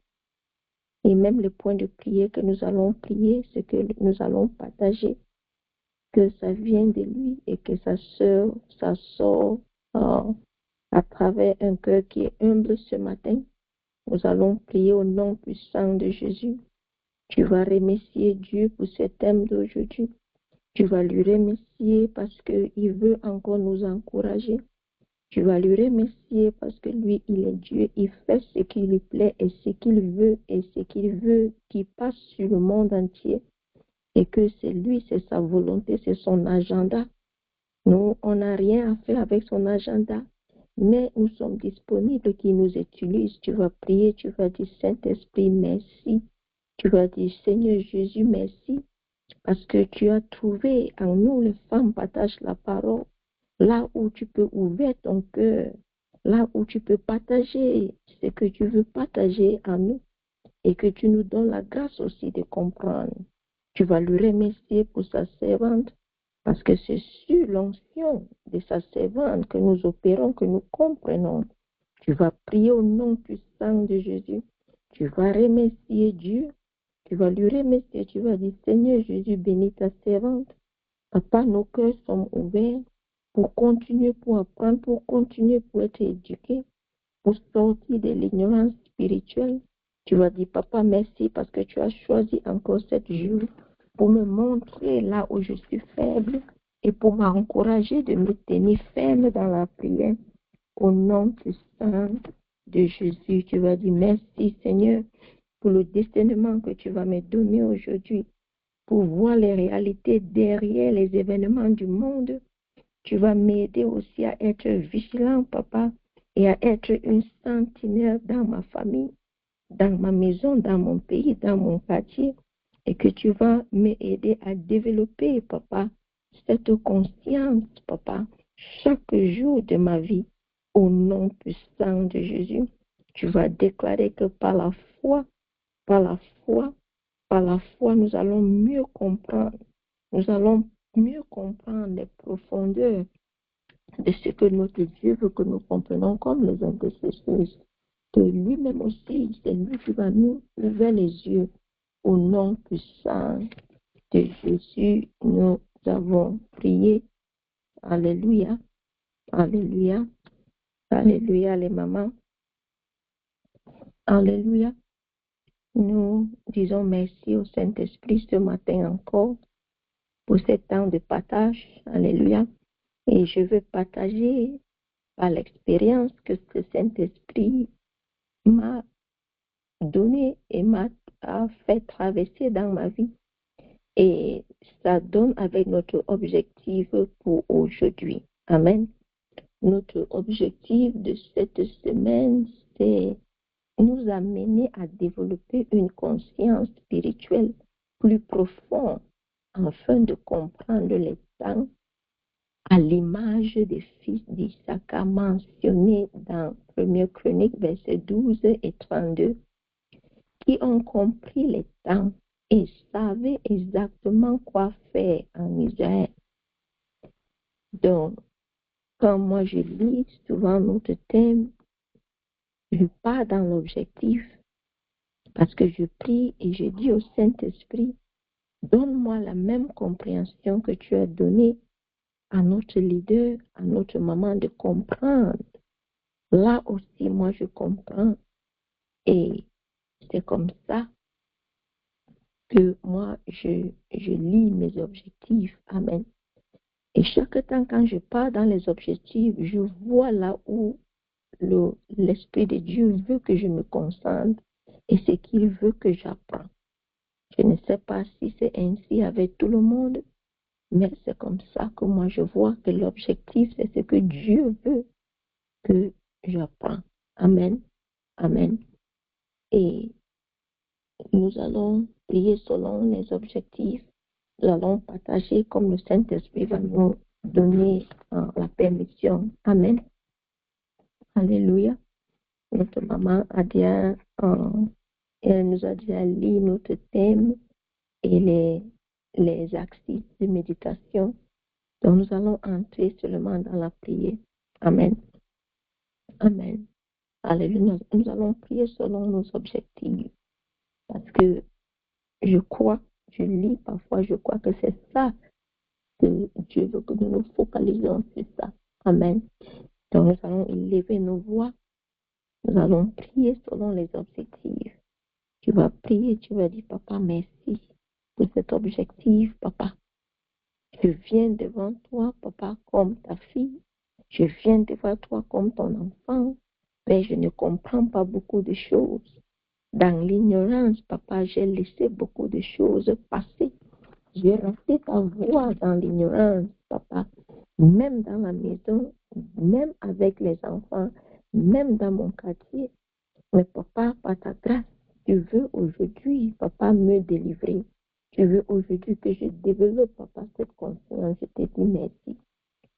Et même le point de prière que nous allons prier, ce que nous allons partager, que ça vient de lui et que ça sort à travers un cœur qui est humble ce matin. Nous allons prier au nom puissant de Jésus. Tu vas remercier Dieu pour ce thème d'aujourd'hui. Tu vas lui remercier parce qu'il veut encore nous encourager. Tu vas lui remercier parce que lui, il est Dieu. Il fait ce qui lui plaît et ce qu'il veut qui passe sur le monde entier. Et que c'est lui, c'est sa volonté, c'est son agenda. Nous, on n'a rien à faire avec son agenda. Mais nous sommes disponibles qui nous utilise. Tu vas prier, tu vas dire Saint-Esprit, merci. Tu vas dire Seigneur Jésus, merci. Parce que tu as trouvé en nous, les femmes, partage la parole. Là où tu peux ouvrir ton cœur, là où tu peux partager ce que tu veux partager en nous et que tu nous donnes la grâce aussi de comprendre. Tu vas lui remercier pour sa servante parce que c'est sur l'onction de sa servante que nous opérons, que nous comprenons. Tu vas prier au nom puissant de Jésus. Tu vas remercier Dieu. Tu vas lui remercier. Tu vas dire Seigneur Jésus, bénis ta servante. Papa, nos cœurs sont ouverts pour continuer, pour apprendre, pour continuer, pour être éduqués, pour sortir de l'ignorance spirituelle. Tu vas dire, papa, merci parce que tu as choisi encore cette jour pour me montrer là où je suis faible et pour m'encourager de me tenir ferme dans la prière. Au nom puissant de Jésus, tu vas dire, merci Seigneur pour le discernement que tu vas me donner aujourd'hui pour voir les réalités derrière les événements du monde Tu vas m'aider aussi à être vigilant, papa, et à être une sentinelle dans ma famille, dans ma maison, dans mon pays, dans mon quartier, et que tu vas m'aider à développer, papa, cette conscience, papa, chaque jour de ma vie, au nom puissant de Jésus. Tu vas déclarer que par la foi, par la foi, par la foi, nous allons mieux comprendre. Nous allons mieux comprendre les profondeurs de ce que notre Dieu veut que nous comprenions comme les intercesseurs. Que lui-même aussi, c'est lui qui va nous ouvrir les yeux. Au nom puissant de Jésus, nous avons prié. Alléluia. Alléluia. Alléluia, les mamans. Alléluia. Nous disons merci au Saint-Esprit ce matin encore pour ce temps de partage. Alléluia. Et je veux partager par l'expérience que ce Saint-Esprit m'a donné et m'a fait traverser dans ma vie. Et ça donne avec notre objectif pour aujourd'hui. Amen. Notre objectif de cette semaine, c'est nous amener à développer une conscience spirituelle plus profonde afin de comprendre les temps à l'image des fils d'Isaac mentionnés dans 1 Chronique, versets 12 et 32, qui ont compris les temps et savaient exactement quoi faire en Israël. Donc, quand moi je lis souvent notre thème, je pars dans l'objectif parce que je prie et je dis au Saint-Esprit, donne-moi la même compréhension que tu as donnée à notre leader, à notre maman de comprendre. Là aussi, moi, je comprends. Et c'est comme ça que moi, je lis mes objectifs. Amen. Et chaque temps, quand je pars dans les objectifs, je vois là où l'Esprit de Dieu veut que je me concentre et ce qu'il veut que j'apprends. Je ne sais pas si c'est ainsi avec tout le monde, mais c'est comme ça que moi je vois que l'objectif, c'est ce que Dieu veut que j'apprends. Amen. Amen. Et nous allons prier selon les objectifs. Nous allons partager comme le Saint-Esprit va nous donner la permission. Amen. Alléluia. Notre maman a déjà, elle nous a déjà lu notre thème et les exercices de méditation. Donc nous allons entrer seulement dans la prière. Amen. Amen. Alléluia. Nous allons prier selon nos objectifs. Parce que je crois, je lis parfois, je crois que c'est ça que Dieu veut que nous nous focalisions sur ça. Amen. Donc nous allons élever nos voix. Nous allons prier selon les objectifs. Tu vas prier, tu vas dire, Papa, merci pour cet objectif, Papa. Je viens devant toi, Papa, comme ta fille. Je viens devant toi comme ton enfant. Mais je ne comprends pas beaucoup de choses. Dans l'ignorance, Papa, j'ai laissé beaucoup de choses passer. J'ai resté ta voix dans l'ignorance, Papa. Même dans la maison, même avec les enfants, même dans mon quartier. Mais Papa, par ta grâce, tu veux aujourd'hui, Papa, me délivrer. Tu veux aujourd'hui que je développe, Papa, cette conscience. Je te dis merci.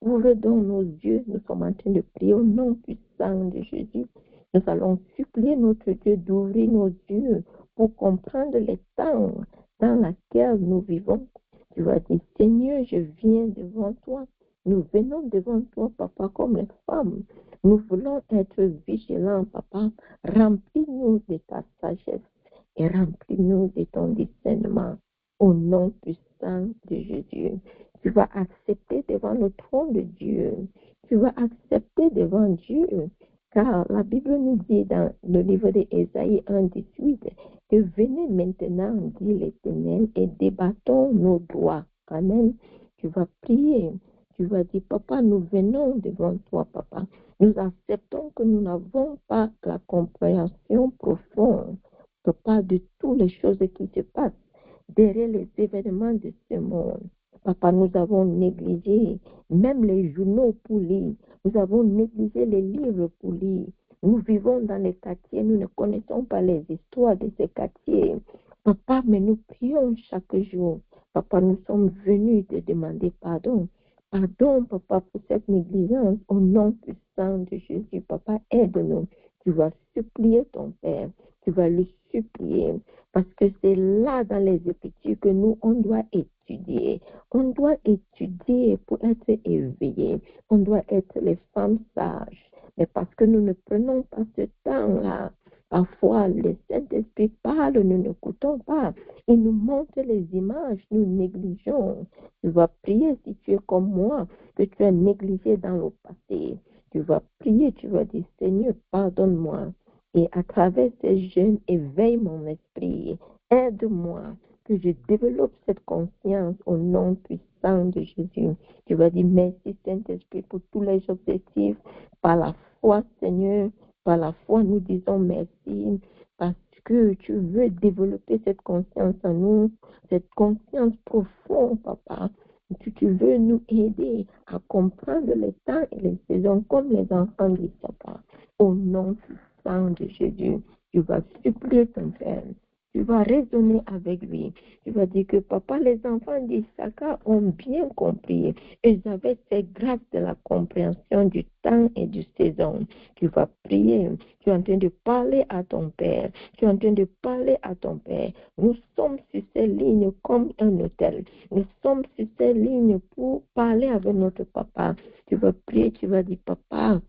Ouvre donc nos yeux. Nous sommes en train de prier au nom puissant de Jésus. Nous allons supplier notre Dieu d'ouvrir nos yeux pour comprendre les temps dans lesquels nous vivons. Tu vas dire, Seigneur, je viens devant toi. Nous venons devant toi, Papa, comme les femmes. Nous voulons être vigilants, Papa. Remplis-nous de ta sagesse et remplis-nous de ton discernement. Au nom puissant de Jésus. Tu vas accepter devant le trône de Dieu. Tu vas accepter devant Dieu. Car la Bible nous dit dans le livre d'Ésaïe 1:18 que venez maintenant, dit l'Éternel, et débattons nos droits. Amen. Tu vas prier. Tu vas dire, Papa, nous venons devant toi, Papa. Nous acceptons que nous n'avons pas la compréhension profonde, Papa, de toutes les choses qui se passent derrière les événements de ce monde. Papa, nous avons négligé même les journaux pour lire. Nous avons négligé les livres pour lire. Nous vivons dans les quartiers, nous ne connaissons pas les histoires de ces quartiers. Papa, mais nous prions chaque jour. Papa, nous sommes venus te demander pardon. Pardon, papa, pour cette négligence. Au nom puissant de Jésus, papa, aide-nous. Tu vas supplier ton Père. Tu vas lui supplier. Parce que c'est là, dans les Écritures, que nous, on doit étudier. On doit étudier pour être éveillés. On doit être les femmes sages. Mais parce que nous ne prenons pas ce temps-là, parfois le Saint-Esprit parle, nous n'écoutons pas. Il nous montre les images, nous négligeons. Tu vas prier si tu es comme moi, que tu as négligé dans le passé. Tu vas prier, tu vas dire, Seigneur, pardonne-moi. Et à travers ces jeûnes, éveille mon esprit. Aide-moi que je développe cette conscience au nom puissant de Jésus. Tu vas dire, merci Saint-Esprit pour tous les objectifs. Par la foi, Seigneur, par la foi, nous disons merci parce que tu veux développer cette conscience en nous, cette conscience profonde, Papa. Tu veux nous aider à comprendre les temps et les saisons comme les enfants disent, Papa. Au nom puissant de Jésus, tu vas supplier ton Père. Tu vas raisonner avec lui. Tu vas dire que papa, les enfants d'Issachar ont bien compris. Ils avaient cette grâce de la compréhension du temps et du saison. Tu vas prier. Tu es en train de parler à ton Père. Tu es en train de parler à ton Père. Nous sommes sur ces lignes comme un hôtel. Nous sommes sur ces lignes pour parler avec notre papa. Tu vas prier, tu vas dire, papa,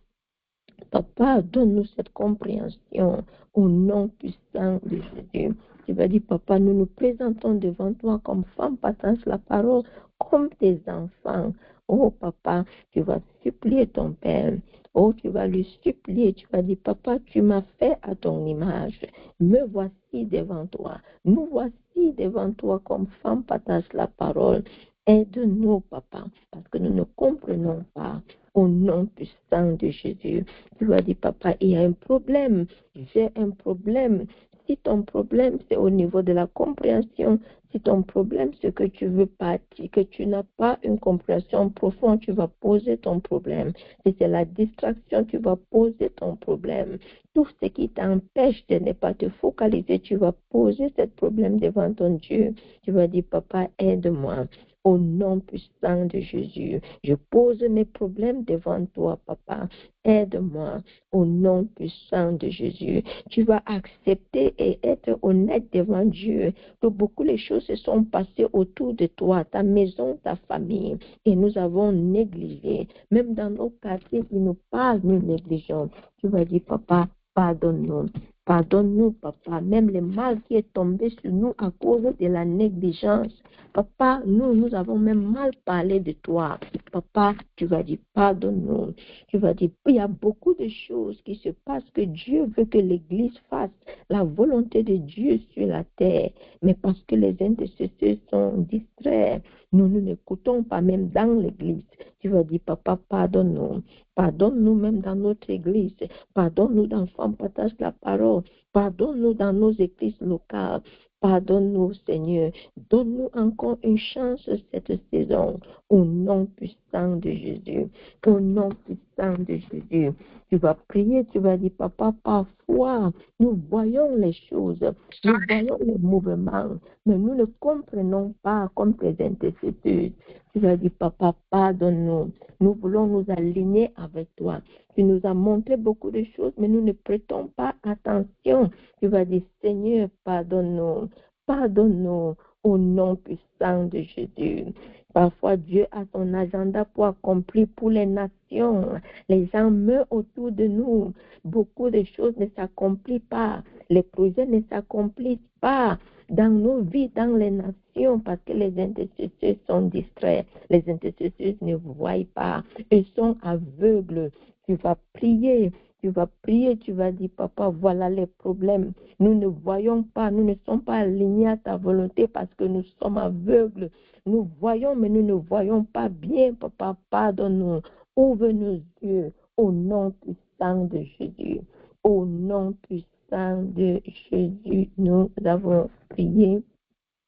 Papa, donne-nous cette compréhension au nom puissant de Jésus. Tu vas dire, Papa, nous nous présentons devant toi comme femmes partage la parole, comme tes enfants. Oh, Papa, tu vas supplier ton Père. Oh, tu vas lui supplier. Tu vas dire, Papa, tu m'as fait à ton image. Me voici devant toi. Nous voici devant toi comme femmes partage la parole. Aide-nous, Papa, parce que nous ne comprenons pas. Au nom puissant de Jésus. Tu vas dire, papa, il y a un problème. J'ai un problème. Si ton problème, c'est au niveau de la compréhension, si ton problème, c'est que tu veux partir, que tu n'as pas une compréhension profonde, tu vas poser ton problème. Si c'est la distraction, tu vas poser ton problème. Tout ce qui t'empêche de ne pas te focaliser, tu vas poser ce problème devant ton Dieu. Tu vas dire, papa, aide-moi. Au nom puissant de Jésus, je pose mes problèmes devant toi, papa. Aide-moi au nom puissant de Jésus. Tu vas accepter et être honnête devant Dieu que beaucoup de choses se sont passées autour de toi, ta maison, ta famille, et nous avons négligé. Même dans nos quartiers, ils nous parlent, nous négligeons. Tu vas dire, papa, pardonne-nous. Pardonne-nous, papa, même le mal qui est tombé sur nous à cause de la négligence. Papa, nous avons même mal parlé de toi. Papa, tu vas dire, pardonne-nous. Tu vas dire, il y a beaucoup de choses qui se passent que Dieu veut que l'Église fasse la volonté de Dieu sur la terre. Mais parce que les intercesseurs sont distraits, nous n'écoutons pas même dans l'Église. Tu vas dire, papa, pardonne-nous. Pardonne-nous même dans notre Église. Pardonne-nous dans Femmes Partagent la Parole. Pardonne-nous dans nos églises locales. Pardonne-nous, Seigneur. Donne-nous encore une chance cette saison. Au nom puissant de Jésus. Au nom puissant de Jésus. Tu vas prier, tu vas dire, papa, parfois, nous voyons les choses, nous voyons les mouvements, mais nous ne comprenons pas comme tes intercesseurs. Tu vas dire, papa, pardonne-nous. Nous voulons nous aligner avec toi. Tu nous as montré beaucoup de choses, mais nous ne prêtons pas attention. Tu vas dire, Seigneur, pardonne-nous. Pardonne-nous au nom puissant de Jésus. Parfois, Dieu a son agenda pour accomplir pour les nations. Les gens meurent autour de nous. Beaucoup de choses ne s'accomplissent pas. Les projets ne s'accomplissent pas dans nos vies, dans les nations, parce que les intercesseurs sont distraits. Les intercesseurs ne voient pas. Ils sont aveugles. Tu vas prier. Tu vas prier, tu vas dire, papa, voilà les problèmes. Nous ne voyons pas, nous ne sommes pas alignés à ta volonté parce que nous sommes aveugles. Nous voyons, mais nous ne voyons pas bien, papa, pardonne-nous. Ouvre nos yeux au nom puissant de Jésus. Au nom puissant de Jésus, nous avons prié.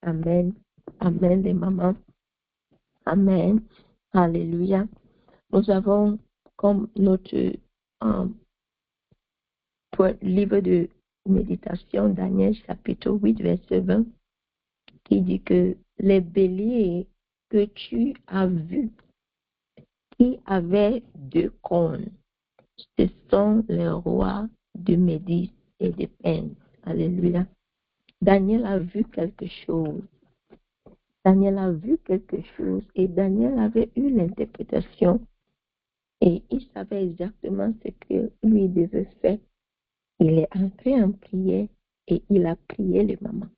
Amen. Amen, les mamans. Amen. Alléluia. Nous avons comme notre livre de méditation Daniel chapitre 8 verset 20 qui dit que les béliers que tu as vus qui avaient 2 cornes, ce sont les rois de Médis et de Perse. Alléluia. Daniel a vu quelque chose. Daniel a vu quelque chose et Daniel avait eu l'interprétation et il savait exactement ce que lui devait faire. Il est entré en prière et il a prié le moment.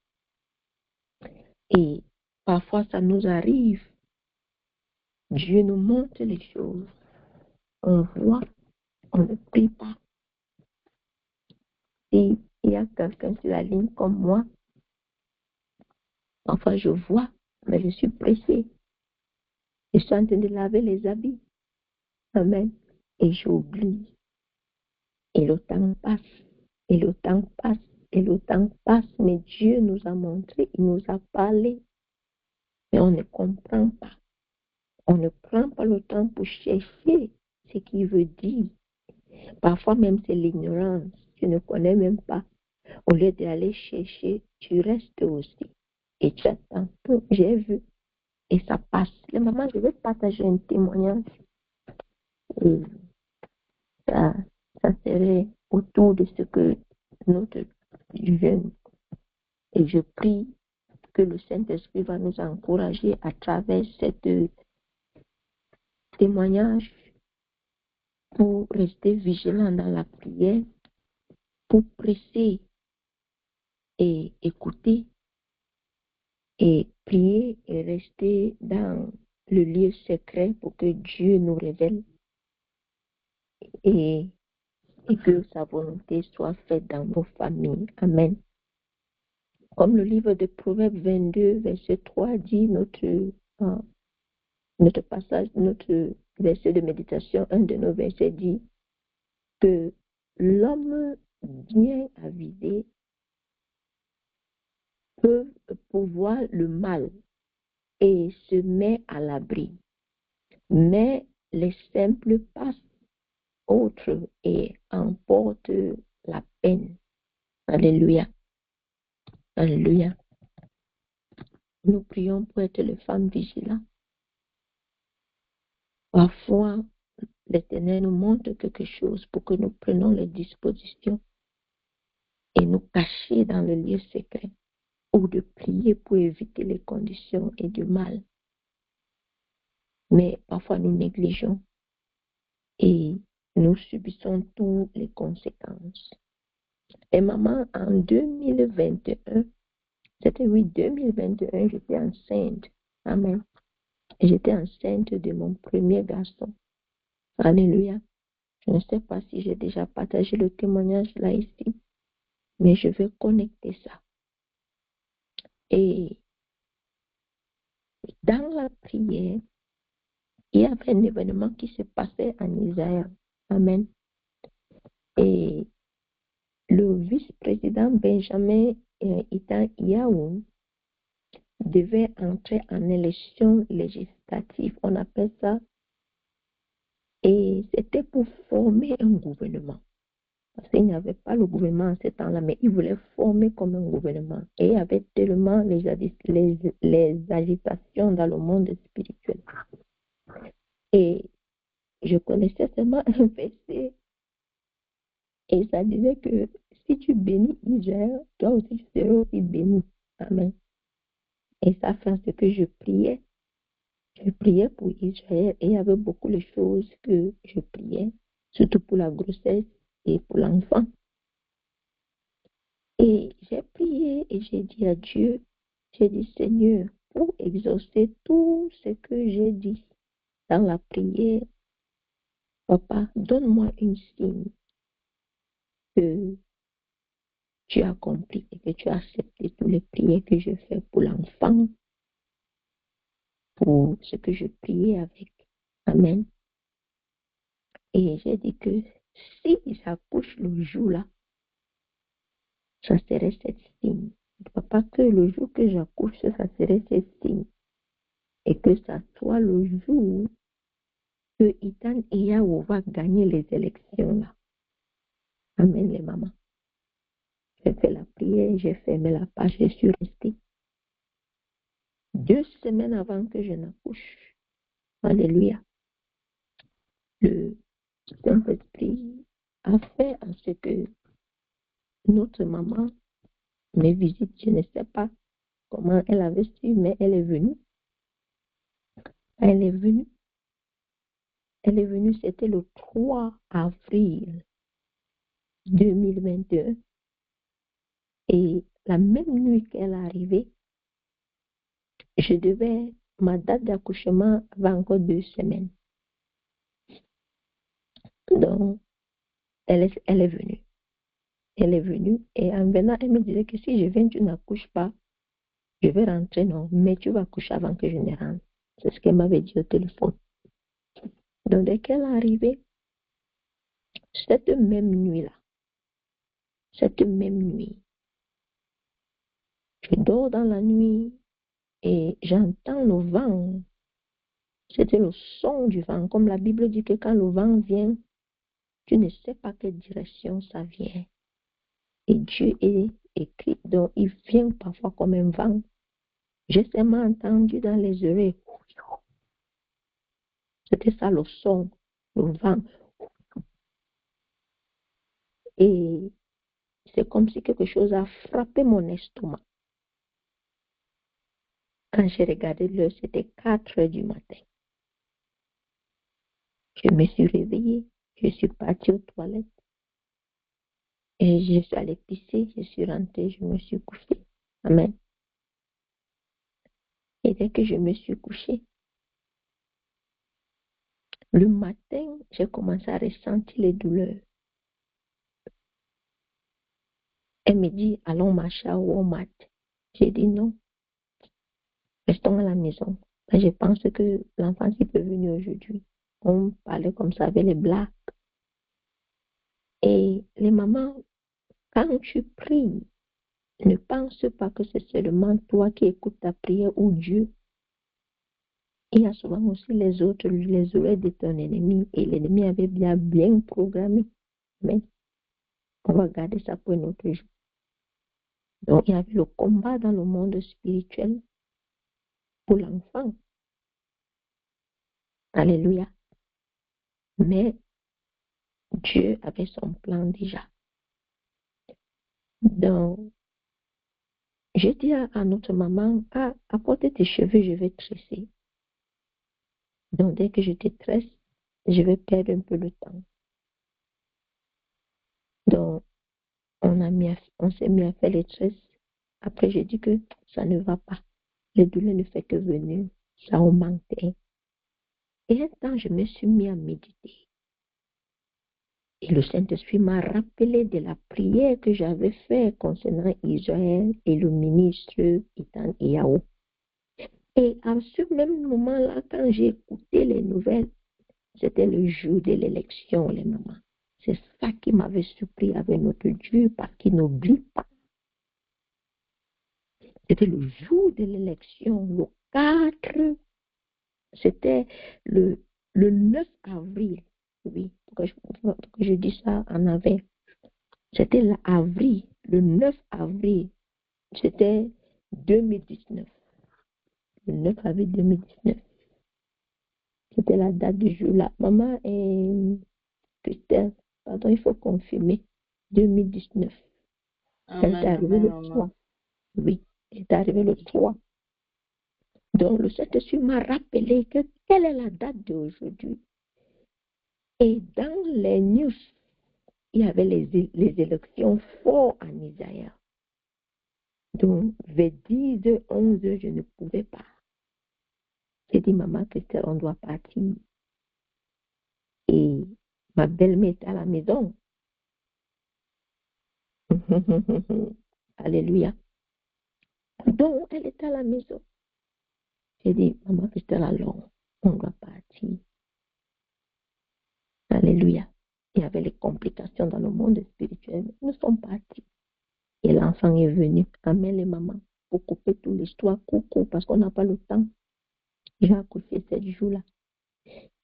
Et parfois ça nous arrive, Dieu nous montre les choses. On voit, on ne prie pas. Et il y a quelqu'un sur la ligne comme moi, parfois je vois, mais je suis pressée. Je suis en train de laver les habits. Amen. Et j'oublie. Et le temps passe. Et le temps passe. Et le temps passe. Mais Dieu nous a montré, il nous a parlé. Mais on ne comprend pas. On ne prend pas le temps pour chercher ce qu'il veut dire. Parfois même c'est l'ignorance. Tu ne connais même pas. Au lieu d'aller chercher, tu restes aussi. Et tu attends. J'ai vu. Et ça passe. Le maman, je vais partager un témoignage. Et ça serait autour de ce que notre jeune. Et je prie que le Saint-Esprit va nous encourager à travers cette témoignage pour rester vigilant dans la prière, pour presser et écouter et prier et rester dans le lieu secret pour que Dieu nous révèle et que sa volonté soit faite dans nos familles. Amen. Comme le livre de Proverbes 22, verset 3 dit, notre passage, notre verset de méditation, un de nos versets dit que l'homme bien avisé peut pouvoir le mal et se met à l'abri. Mais les simples passent outre et emportent la peine. Alléluia. Alléluia. Nous prions pour être les femmes vigilantes. Parfois, l'Éternel nous montre quelque chose pour que nous prenions les dispositions et nous cacher dans le lieu secret ou de prier pour éviter les conditions et du mal. Mais parfois nous négligeons et nous subissons toutes les conséquences. Et maman, en 2021, c'était 2021, j'étais enceinte. Amen. J'étais enceinte de mon premier garçon. Alléluia. Je ne sais pas si j'ai déjà partagé le témoignage là ici, mais je vais connecter ça. Et dans la prière, il y avait un événement qui se passait en Israël. Amen. Et le vice-président Benjamin Netanyahu devait entrer en élection législative. On appelle ça. Et c'était pour former un gouvernement. Parce qu'il n'y avait pas le gouvernement en ce temps-là, mais il voulait former comme un gouvernement. Et il y avait tellement les agitations dans le monde spirituel. Et je connaissais seulement un verset. Et ça disait que si tu bénis Israël, toi aussi tu seras aussi béni. Amen. Et ça fait ce que je priais. Je priais pour Israël et il y avait beaucoup de choses que je priais, surtout pour la grossesse et pour l'enfant. Et j'ai prié et j'ai dit à Dieu, j'ai dit Seigneur, pour exaucer tout ce que j'ai dit dans la prière, Papa, donne-moi une signe que tu as compris et que tu as accepté toutes les prières que je fais pour l'enfant, pour ce que je priais avec. Amen. Et j'ai dit que si j'accouche le jour-là, ça serait cette signe. Papa, que le jour que j'accouche, ça serait cette signe. et que ça soit le jour que Ethan et Yahoo va gagner les élections là. Amen les mamans. J'ai fait la prière, j'ai fermé la page, je suis restée 2 semaines avant que je n'accouche. Alléluia. Le Saint-Esprit a fait en ce que notre maman me visite. Je ne sais pas comment elle avait su, mais elle est venue. Elle est venue. Elle est venue, c'était le 3 avril 2021. Et la même nuit qu'elle est arrivée, ma date d'accouchement avait encore 2 semaines. Donc, elle est venue. Elle est venue et en venant, elle me disait que si je viens, tu n'accouches pas. Je vais rentrer, non, mais tu vas coucher avant que je ne rentre. C'est ce qu'elle m'avait dit au téléphone. Donc, dès qu'elle est arrivée, cette même nuit, je dors dans la nuit et j'entends le vent. C'était le son du vent. Comme la Bible dit que quand le vent vient, tu ne sais pas quelle direction ça vient. Et Dieu est écrit, donc il vient parfois comme un vent. J'ai seulement entendu dans les oreilles. C'était ça le son, le vent. Et c'est comme si quelque chose a frappé mon estomac. Quand j'ai regardé l'heure, c'était 4 heures du matin. Je me suis réveillée, je suis partie aux toilettes. Et je suis allée pisser, je suis rentrée, je me suis couchée. Amen. Et dès que je me suis couchée, le matin, j'ai commencé à ressentir les douleurs. Elle me dit, allons marcher à Walmart. J'ai dit non, restons à la maison. Je pense que l'enfant qui peut venir aujourd'hui. On parlait comme ça avec les blagues. Et les mamans, quand tu pries, ne pense pas que c'est seulement toi qui écoutes ta prière ou Dieu. Il y a souvent aussi les autres, les oreilles de ton ennemi. Et l'ennemi avait bien programmé. Mais on va garder ça pour un autre jour. Donc, il y avait le combat dans le monde spirituel pour l'enfant. Alléluia. Mais Dieu avait son plan déjà. Donc, j'ai dit à notre maman, apporte tes cheveux, je vais tresser. Donc, dès que je te tresse, je vais perdre un peu le temps. Donc, on s'est mis à faire les tresses. Après, j'ai dit que ça ne va pas. Les douleurs ne fait que venir. Ça augmentait. Et un temps, je me suis mis à méditer. Et le Saint-Esprit m'a rappelé de la prière que j'avais faite concernant Israël et le ministre Ethan et Yahoo. Et à ce même moment-là, quand j'ai écouté les nouvelles, c'était le jour de l'élection, les mamans. C'est ça qui m'avait surpris avec notre Dieu, parce qu'il n'oublie pas. C'était le jour de l'élection, le 4, c'était le 9 avril. Oui, pourquoi je dis ça en avril. C'était l'avril, le 9 avril. C'était 2019. Le 9 avril 2019. C'était la date du jour là. Maman et Christelle, pardon, il faut confirmer. 2019. Elle est arrivée le 3. Oui, elle est arrivée le 3. Donc, le Saint-Esprit m'a rappelé que quelle est la date d'aujourd'hui. Et dans les news, il y avait les élections fortes en Israël. Donc, vers 10h, 11h, je ne pouvais pas. J'ai dit, maman Christelle, on doit partir. Et ma belle-mère était à la maison. Alléluia. Donc, elle était à la maison. J'ai dit, maman Christelle, alors, on doit partir. Alléluia. Il y avait les complications dans le monde spirituel. Nous sommes partis. Et l'enfant est venu. Amen les mamans. Pour couper toute l'histoire, coucou, parce qu'on n'a pas le temps. J'ai accouché 7 jours-là.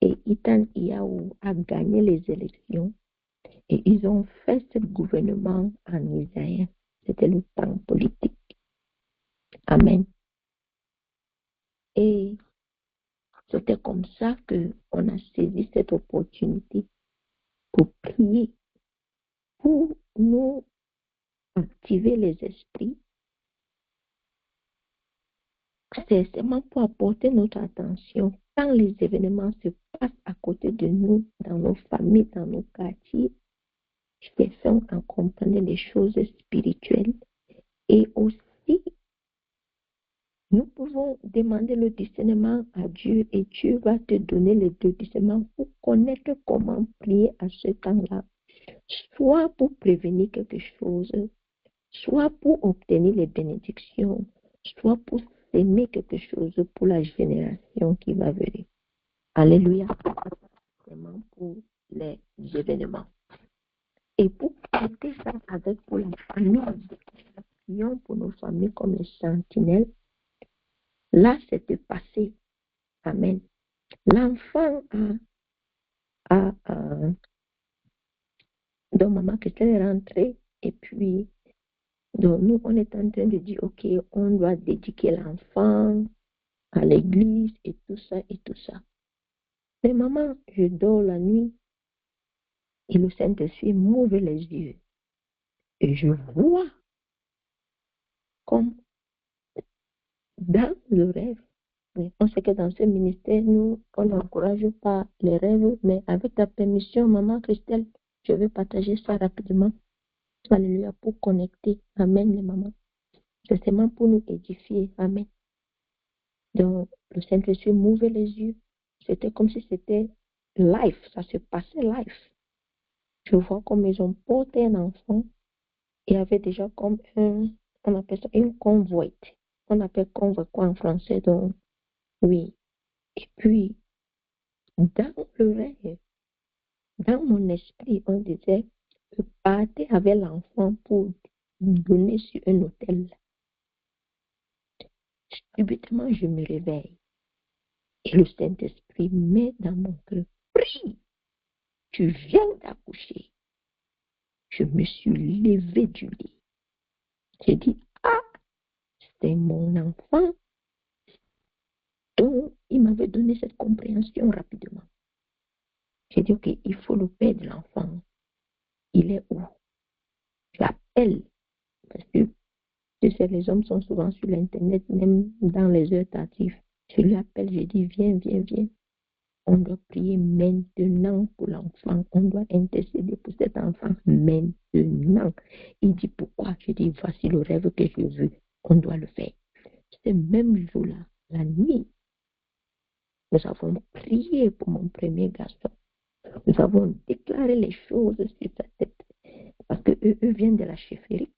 Et Ethan Iyaou a gagné les élections. Et ils ont fait ce gouvernement en Israël. C'était le temps politique. Amen. Et c'était comme ça qu'on a saisi cette opportunité pour prier, pour nous activer les esprits. C'est seulement pour apporter notre attention quand les événements se passent à côté de nous, dans nos familles, dans nos quartiers. Cherchons à comprendre les choses spirituelles. Et aussi, nous pouvons demander le discernement à Dieu et Dieu va te donner le discernement pour connaître comment prier à ce temps-là. Soit pour prévenir quelque chose, soit pour obtenir les bénédictions, soit pour s'aimer quelque chose pour la génération qui va venir. Alléluia. Vraiment pour les événements. Et pour traiter ça avec pour la famille, prions pour nos familles comme les sentinelles. Là, c'était passé. Amen. L'enfant donc maman Christelle est rentrée et puis donc nous, on est en train de dire, ok, on doit dédier l'enfant à l'église et tout ça et tout ça. Mais maman, je dors la nuit et le Saint-Esprit m'ouvre les yeux et je vois comme dans le rêve. On sait que dans ce ministère, nous, on n'encourage pas les rêves, mais avec ta permission, maman Christelle, je vais partager ça rapidement. Alléluia, pour connecter. Amen, les mamans. C'est seulement pour nous édifier. Amen. Donc, le Saint-Esprit m'ouvre les yeux. C'était comme si c'était live. Ça se passait live. Je vois comme ils ont porté un enfant. Il y avait déjà comme on appelle ça une convoite. On appelle convoi quoi en français? Donc, oui. Et puis, dans le rêve, dans mon esprit, on disait que partez avec l'enfant pour donner sur un hôtel. Subitement, je me réveille. Et le Saint-Esprit met dans mon cœur. Prie, tu viens d'accoucher. Je me suis levée du lit. J'ai dit, ah, c'est mon enfant. Donc, il m'avait donné cette compréhension rapidement. J'ai dit, ok, il faut le père de l'enfant. Il est où? J'appelle. Parce que, tu sais, les hommes sont souvent sur l'Internet, même dans les heures tardives. Je lui appelle, je dis, viens, viens, viens. On doit prier maintenant pour l'enfant. On doit intercéder pour cet enfant maintenant. Il dit pourquoi? Je dis voici le rêve que je veux. On doit le faire. Ce même jour-là, la nuit, nous avons prié pour mon premier garçon. Nous avons déclaré les choses sur sa tête. Parce que eux viennent de la chefferie.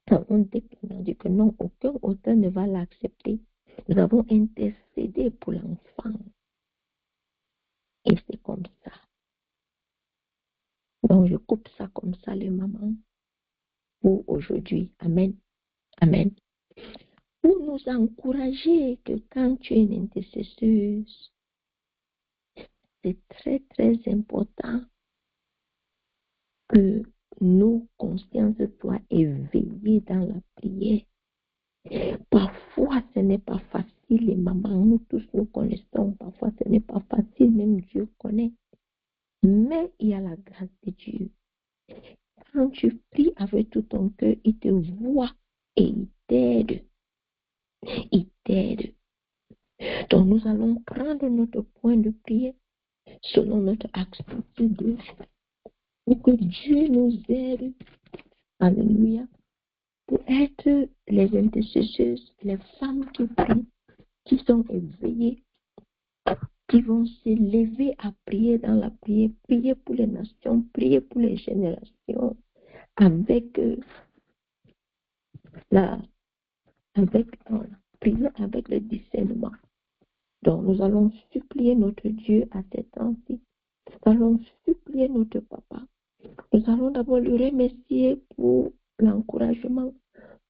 On dit que non, aucun auteur ne va l'accepter. Nous avons intercédé pour l'enfant. Et c'est comme ça. Donc, je coupe ça comme ça, les mamans, pour aujourd'hui. Amen. Amen. Pour nous encourager que quand tu es une intercesseuse, c'est très, très important que nos consciences soient éveillées dans la prière. Parfois, ce n'est pas facile, les mamans, nous tous nous connaissons. Parfois, ce n'est pas facile, même Dieu connaît. Mais il y a la grâce de Dieu. Quand tu pries avec tout ton cœur, il te voit et il t'aide. Il t'aide. Donc nous allons prendre notre point de prière selon notre attitude pour que Dieu nous aide. Alléluia. Pour être les intercesseuses, les femmes qui prient, qui sont éveillées, qui vont se lever à prier dans la prière, prier pour les nations, prier pour les générations, avec prier avec le discernement. Donc, nous allons supplier notre Dieu à cet temps-ci. Nous allons supplier notre papa. Nous allons d'abord le remercier pour l'encouragement,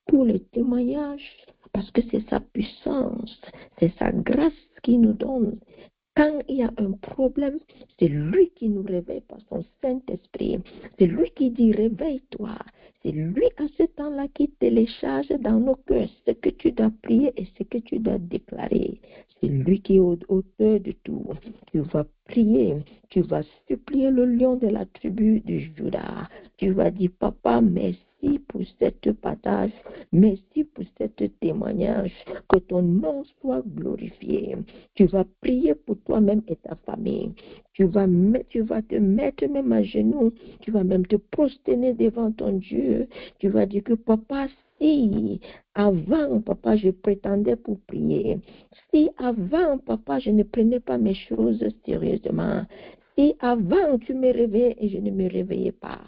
pour le témoignage, parce que c'est sa puissance, c'est sa grâce qui nous C'est lui qui nous réveille par son Saint-Esprit. C'est lui qui dit réveille-toi. C'est lui à ce temps-là qui télécharge dans nos cœurs ce que tu dois prier et ce que tu dois déclarer. C'est lui qui est auteur de tout. Tu vas prier, tu vas supplier le lion de la tribu de Juda. Tu vas dire, papa, merci pour cette partage, merci pour cette témoignage, que ton nom soit glorifié. Tu vas prier pour toi-même et ta famille. Tu vas te mettre même à genoux, tu vas même te prosterner devant ton Dieu. Tu vas dire que papa, si avant, papa, je prétendais pour prier, si avant, papa, je ne prenais pas mes choses sérieusement, si avant tu me réveillais et je ne me réveillais pas,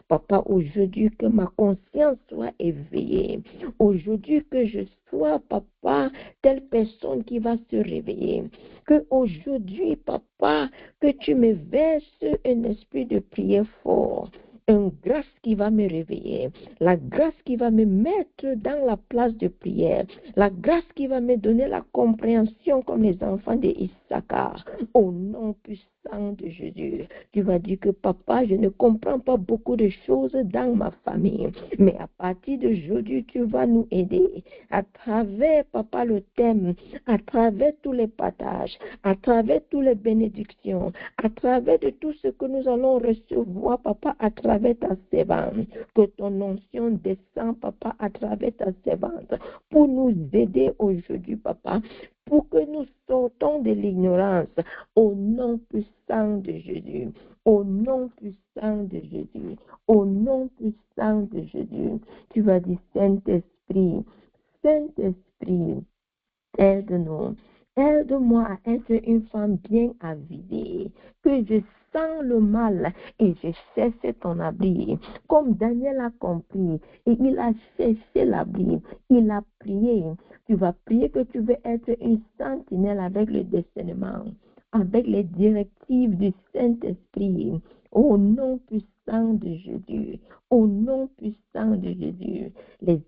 papa, aujourd'hui que ma conscience soit éveillée, aujourd'hui que je sois, papa, telle personne qui va se réveiller, que aujourd'hui, papa, que tu me verses un esprit de prière fort, une grâce qui va me réveiller, la grâce qui va me mettre dans la place de prière, la grâce qui va me donner la compréhension comme les enfants d'Issachar, au nom puissant de Jésus. Tu vas dire que papa, je ne comprends pas beaucoup de choses dans ma famille, mais à partir d'aujourd'hui, tu vas nous aider à travers, papa, le thème, à travers tous les partages, à travers toutes les bénédictions, à travers de tout ce que nous allons recevoir, papa, à travers ta servante, que ton onction descend, papa, à travers ta servante, pour nous aider aujourd'hui, papa, pour que nous sortons de l'ignorance, au nom puissant de Jésus, au nom puissant de Jésus, au nom puissant de Jésus. Tu vas dire, Saint-Esprit, Saint-Esprit, aide-nous. Aide-moi à être une femme bien avisée, que je sens le mal et je cherche ton abri. Comme Daniel a compris et il a cherché l'abri, il a prié. Tu vas prier que tu veux être une sentinelle avec le discernement, avec les directives du Saint-Esprit. Au nom puissant de Jésus, au nom puissant de Jésus, les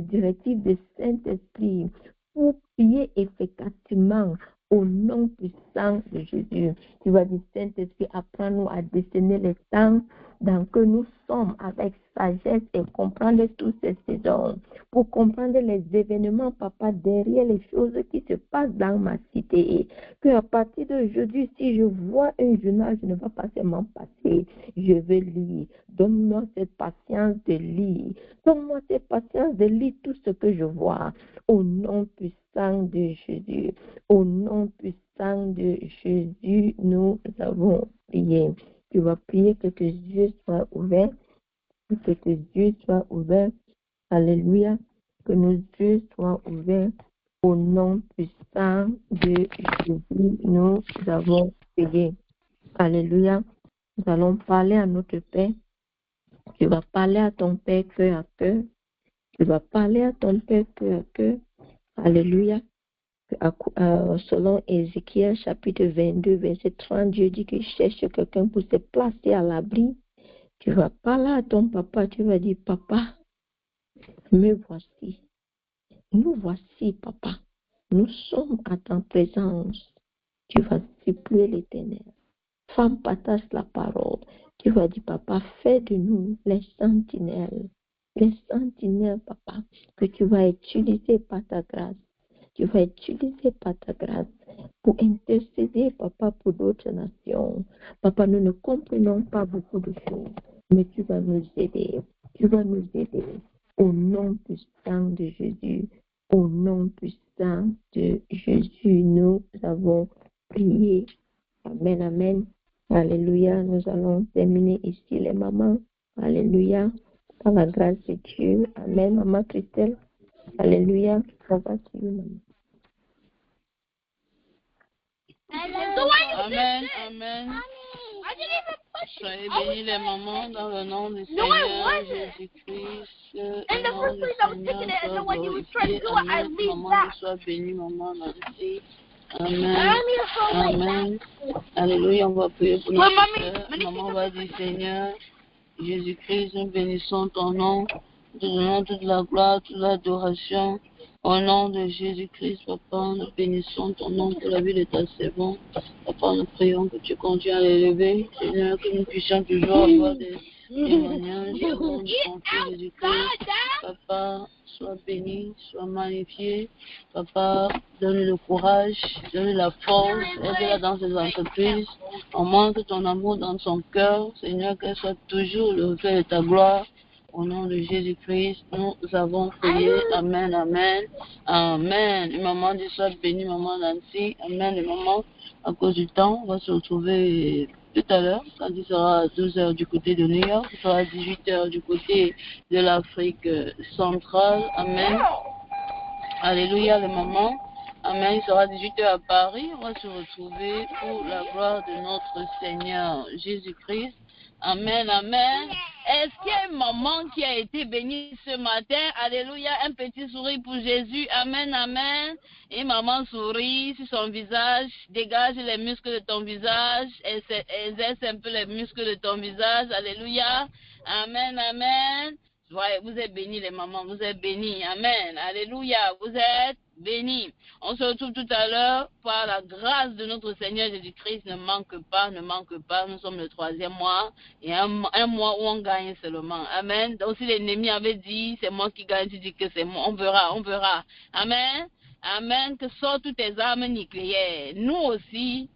directives du Saint-Esprit pour prier efficacement au nom puissant de Jésus. Tu vas dire, Saint-Esprit, apprends-nous à décerner les temps dans que nous sommes avec sagesse et comprendre toutes ces saisons. Pour comprendre les événements, papa, derrière les choses qui se passent dans ma cité. Que à partir d'aujourd'hui, si je vois un journal, je ne vais pas seulement passer. Je veux lire. Donne-moi cette patience de lire. Donne-moi cette patience de lire tout ce que je vois. Au nom puissant de Jésus. Au nom puissant de Jésus, nous avons prié. Tu vas prier que tes yeux soient ouverts. Que tes yeux soient ouverts. Alléluia. Que nos yeux soient ouverts. Au nom puissant de Jésus, nous avons prié. Alléluia. Nous allons parler à notre Père. Tu vas parler à ton Père cœur à cœur. Tu vas parler à ton Père cœur à cœur. Alléluia. Selon Ézéchiel chapitre 22, verset 30, Dieu dit qu'il cherche quelqu'un pour se placer à l'abri. Tu vas parler à ton papa, tu vas dire, papa, me voici. Nous voici, papa. Nous sommes à ta présence. Tu vas supplier l'Éternel. Femme, partage la parole. Tu vas dire, papa, fais de nous les sentinelles. Les sentinelles, papa, que tu vas utiliser par ta grâce. Tu vas utiliser par ta grâce pour intercéder, papa, pour d'autres nations. Papa, nous ne comprenons pas beaucoup de choses, mais tu vas nous aider. Tu vas nous aider. Au nom puissant de Jésus, au nom puissant de Jésus, nous avons prié. Amen, amen. Alléluia. Nous allons terminer ici les mamans. Alléluia. Par la grâce de Dieu. Amen, maman Christelle. Alléluia. On va suivre, maman. Amen, amen. Soyez bénis les mamans dans le nom du Seigneur Jésus-Christ. Le nom du Seigneur soit glorifié. Amen. Maman, sois bénie, maman, merci. Amen. Amen. Alléluia, on va prier pour notre soeur. Maman va dire, Seigneur Jésus-Christ, nous bénissons ton nom. Nous te donnons toute la gloire, toute l'adoration. Au nom de Jésus-Christ, Papa, nous bénissons ton nom pour la vie de ta servante. Papa, nous prions que tu continues à l'élever. Seigneur, que nous puissions toujours avoir des témoignages au nom de ton Fils Jésus-Christ. Papa, sois béni, sois magnifié. Papa, donne le courage, donne la force, aide-la dans ses entreprises. On manque ton amour dans son cœur. Seigneur, qu'elle soit toujours le reflet de ta gloire. Au nom de Jésus-Christ, nous avons prié. Amen, amen, amen. Et maman dit soit bénie, maman Nancy. Amen. Et maman, à cause du temps, on va se retrouver tout à l'heure, quand il sera 12h du côté de New York, il sera 18h du côté de l'Afrique centrale. Amen. Alléluia, les mamans. Amen. Il sera 18h à Paris. On va se retrouver pour la gloire de notre Seigneur Jésus-Christ. Amen, amen. Est-ce qu'il y a une maman qui a été bénie ce matin? Alléluia, un petit sourire pour Jésus. Amen, amen. Et maman sourit sur son visage. Dégage les muscles de ton visage. Exerce un peu les muscles de ton visage. Alléluia. Amen, amen. Vous êtes bénis les mamans, vous êtes bénis. Amen. Alléluia. Vous êtes bénis. On se retrouve tout à l'heure par la grâce de notre Seigneur Jésus-Christ. Ne manque pas, ne manque pas. Nous sommes le 3e mois et un mois où on gagne seulement. Amen. Donc si l'ennemi avait dit c'est moi qui gagne, tu dis que c'est moi. On verra, on verra. Amen. Amen. Que sortent toutes tes armes nucléaires. Nous aussi,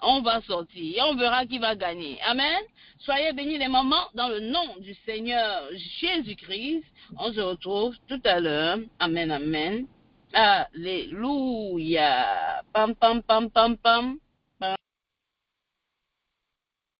on va sortir et on verra qui va gagner. Amen. Soyez bénis les mamans dans le nom du Seigneur Jésus-Christ. On se retrouve tout à l'heure. Amen, amen. Alléluia. Pam, pam, pam, pam, pam.